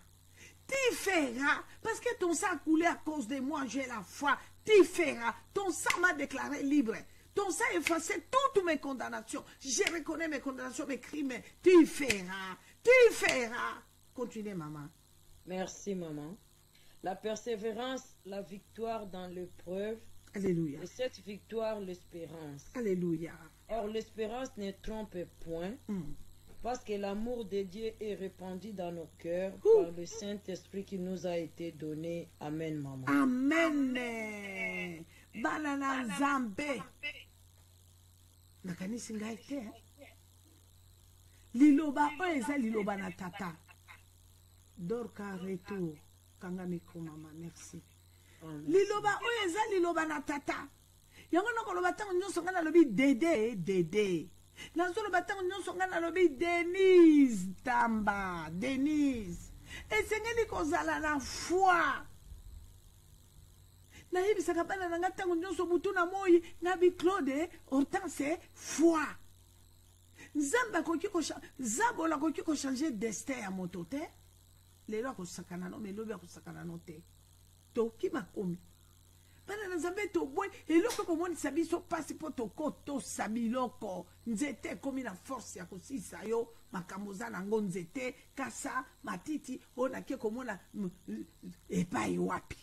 parce que ton sang a coulé à cause de moi, j'ai la foi. Tu feras. Ton sang m'a déclaré libre. Ton sang a effacé toutes mes condamnations. Je reconnais mes condamnations, mes crimes. Tu feras. Tu feras. Continuez, maman. Merci, maman. La persévérance, la victoire dans l'épreuve. Alléluia. Et cette victoire, l'espérance. Alléluia. Or, l'espérance ne trompe point. Parce que l'amour de Dieu est répandu dans nos cœurs par le Saint-Esprit qui nous a été donné. Amen, maman. Amen. Banana Zambé. Nakanisi ngai te. Liloba oeza liloba na tata. Dorka retour. Kanga miko mama, merci. Liloba oeza liloba na tata. Yango nakoloba tango nyonso ngana lobi dede. Nazolo batango nyonso ngana lobi Denise Tamba, Denise. Esengeli kozala na foi. Na yebisaka bana na nga tango nyonso butu na moi ngabi Claude Hortense foi. Nzamba koki ko zabola koki ko changer destin ya moto te. Lelo akosakana no melobi akosakana no te. To kimakomi. Bana na Nzambe to boy eloko komonisa biso pasi po to sabiloko nzete komi na force ya kosisa yo makambo za nango nzete kasa matiti ona ke komona epai wapi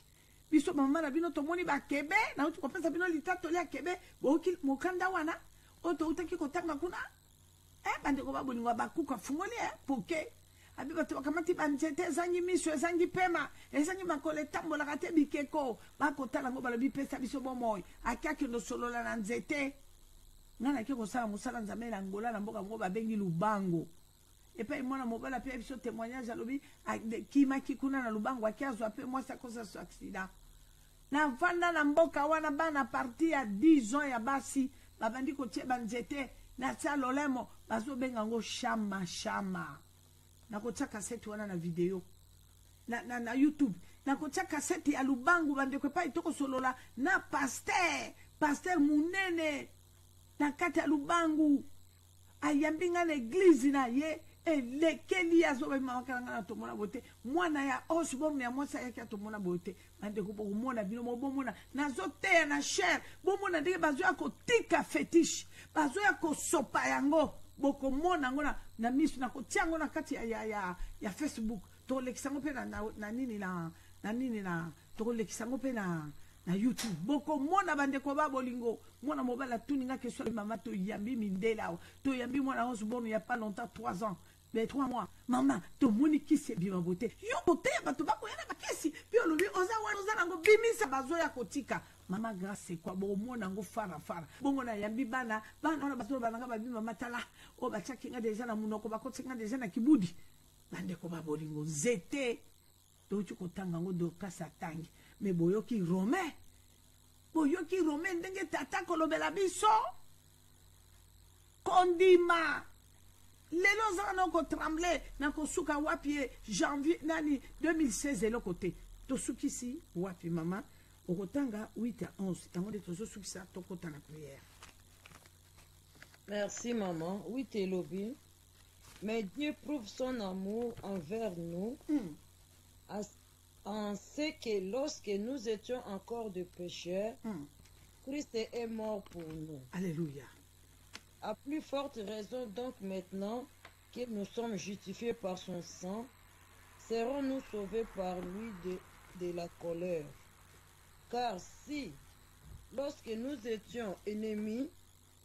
biso mama na bino tomoni ba kebe na uti kopesa bino litato lia kebe boki mokanda wana oto utaki kotanga kuna bande ko babolinga bakuka fungoli poke abi bato bakamati banzete ezangi miso ezangi pema ezangi makole tambola kate bikeko bakotala ngo balobi pesa biso bomoi akaki ndo solola na nzete ngana ke kosala musala Nzambe na ngola na mboka ngo babengi lubango epai mwana mobala pe biso témoignage alobi kima kikuna na lubango akiazwa pe mwasa kosa so accident na vanda na mboka wana bana parti ya 10 ans ya basi babandi kotie banzete na salolemo bazo benga ngo shama nakotia kaseti wana na video na YouTube nakotia kaseti ya lubangu bande ko pa itoko solola na pasteur munene na kati ya lubangu ayambinga na église na ye elekeli azobe mamakanga na tomona bote mwana ya Osborne ya mwasa yake tomona bote bande ko bomona bino bomona nazoteya na cher bomona ndenge bazo ya kotika fetiche bazo ya kosopa yango boko mona ngona na misu na kotia ngona kati ya Facebook to lekisango pe na nini na to lekisango pe na YouTube boko mona bande ko babolingo mona mobala tuninga ke so mama to yambi mindela to yambi mona Osborne ya pas longtemps 3 ans mais 3 mois maman to moni kisi bima bote yo bote bato bako yana bakesi bio lobi oza nango bimisa bazo ya kotika mama grâce quoi bon mona ngo fara bongo na yambi bana ona bato bananga babima matala o bachaki nga deja na munoko bakotinga deja na kibudi bande ko babolingo zete to chuko tanga ngo do kasa tangi mais boyoki Romain ndenge tata kolobela biso kondima lelo zana ko trembler na ko suka wapi janvier nani 2016 elo côté to sukisi wapi mama okotanga 8 à 11 tango de tozo sukisa to kota na prière. Merci maman. Oui Télobi. Mais Dieu prouve son amour envers nous en ce que lorsque nous étions encore de pécheurs, Christ est mort pour nous. Alléluia. À plus forte raison donc maintenant que nous sommes justifiés par son sang, serons-nous sauvés par lui de la colère. Car si, lorsque nous étions ennemis,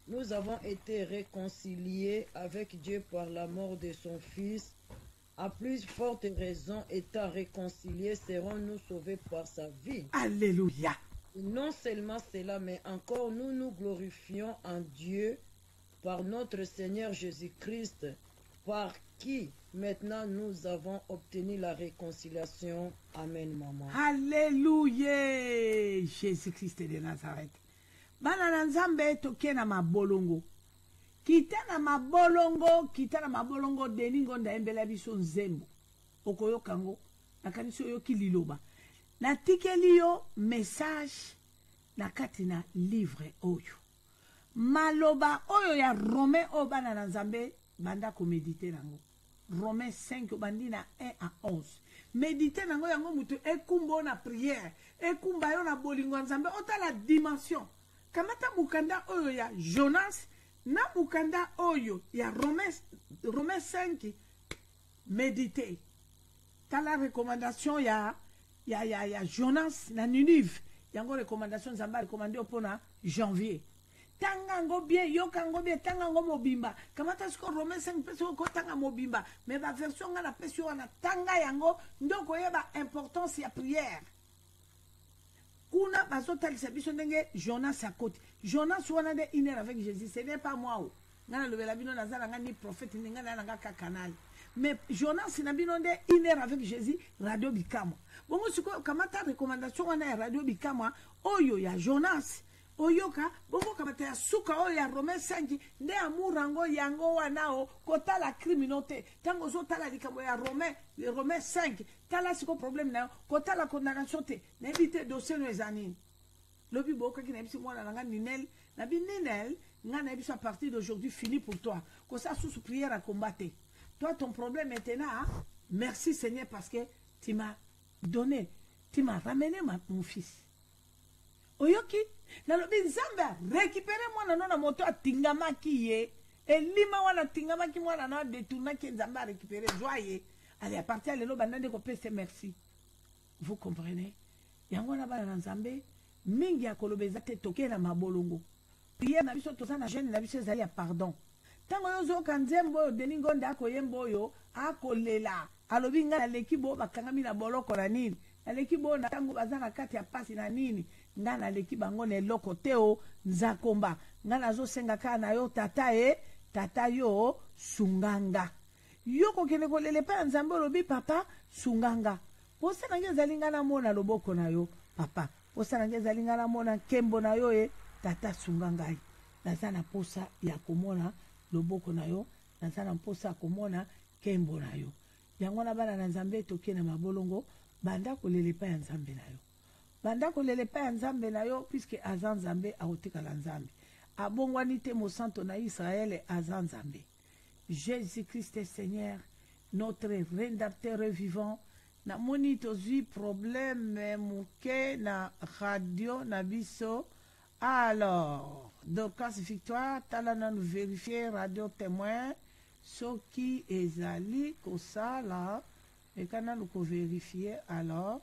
nous avons été réconciliés avec Dieu par la mort de son Fils, à plus forte raison, étant réconciliés, serons-nous sauvés par sa vie. Alléluia. Et non seulement cela, mais encore nous nous glorifions en Dieu par notre Seigneur Jésus-Christ, par qui maintenant nous avons obtenu la réconciliation. Amen, maman. Alléluia. Jésus-Christ de Nazareth. Bana na Nzambe toke na mabolongo. Kita na mabolongo deningo nda embela biso nzembo. Okoyoka ngo nakanisi oyoki liloba natikeli yo message na kati na livre oyo maloba oyo ya Romain oyo bana na Nzambe banda komedite nango Romain 5 bandi na 1 à 11 méditer nango yango mutu ekumba na prière ekumba yo na bolingo Nzambe otala dimension kamata mukanda oyo ya Jonas na mukanda oyo ya Romain 5 méditer tala recommandation ya Jonas na Ninive yango recommandation Nzambe recommandé opona janvier tanga ngo bien yoka ngo bien tanga ngo mobimba kamata siko Romain 5 peso ko tanga mobimba mais ba version nga na peso wana tanga yango ndoko yeba importance ya prière kuna bazotalisa biso ndenge Jonas akoti Jonas wana de une heure avec Jésus ce n'est pas moi ngana lobela bino nazala ngani prophète ngana nanga ka canal mais Jonas na bino de une heure avec Jésus radio bikamo bongo siko kamata recommandation wana ya radio bikamo oyo ya Jonas oyoka bongo kamata ya suka oyo ya Romain 5 nde amurango yango wanao kotala criminalité tango zo tala likambo ya Romain 5 tala siko problème na kotala condamnation te na éviter dossier no ezanini lobi boka ki na bisi mwana nga Ninel na bi Ninel nga na bisi à partir d'aujourd'hui fini pour toi que ça sous prière à combattre toi ton problème maintenant merci Seigneur parce que tu m'as donné tu m'as ramené mon fils oyoki nalobi Nzambe récupérer mwana no na moto atingamaki ye elima wana tingamaki mwana na détournaki Nzambe a récupérer joie allez à partir lelo bandande ko pese merci vous comprenez yango na bana Nzambe mingi akolobeza te toke na mabolongo prière na biso toza na jeune na biso ezali ya pardon tango yozo kanzembo deningo ndako yembo yo akolela alobi nga leki bo bakangami na boloko na nini aleki bo na tango bazana kati ya pasi na nini nga na leki bango na eloko teo nzakomba nga nazo senga ka na yo tata yo sunganga yo kokende kolele pa Nzambe lobi papa sunganga posa na ngezali nga na mona loboko na yo papa posa na ngezali nga na mona kembo na yo tata sunganga nazana posa ya komona loboko na yo nazana posa komona kembo na yo yango na bana na Nzambe tokie na mabolongo banda kolele pa ya Nzambe na yo banda kolele pa ya Nzambe na yo puisque azan Nzambe aotikala Nzambe abongwani te mosanto na Israël azan Nzambe Jésus-Christ Seigneur notre rédempteur vivant na moni tozui problème muke na radio na biso alors Dorcas Victoire talana nous vérifier radio témoin soki ezali kosala ekana nous vérifier alors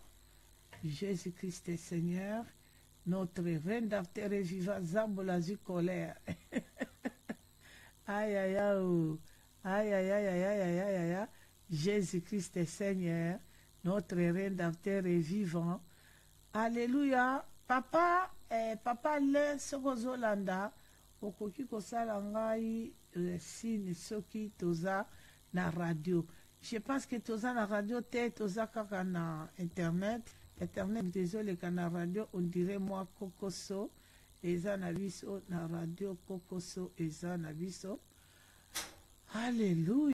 Jésus-Christ Seigneur notre rédempteur vivant Zambolazi colère aïe aïe aïe aïe aïe aïe aïe aïe aïe Jésus-Christ Seigneur notre rédempteur est vivant alléluia papa papa le sokozolanda okoki kosala ngai signe soki toza na radio je pense que toza na radio te toza kaka na internet désolé kana radio on dirait moi kokoso eza na biso na radio kokoso eza na biso alléluia.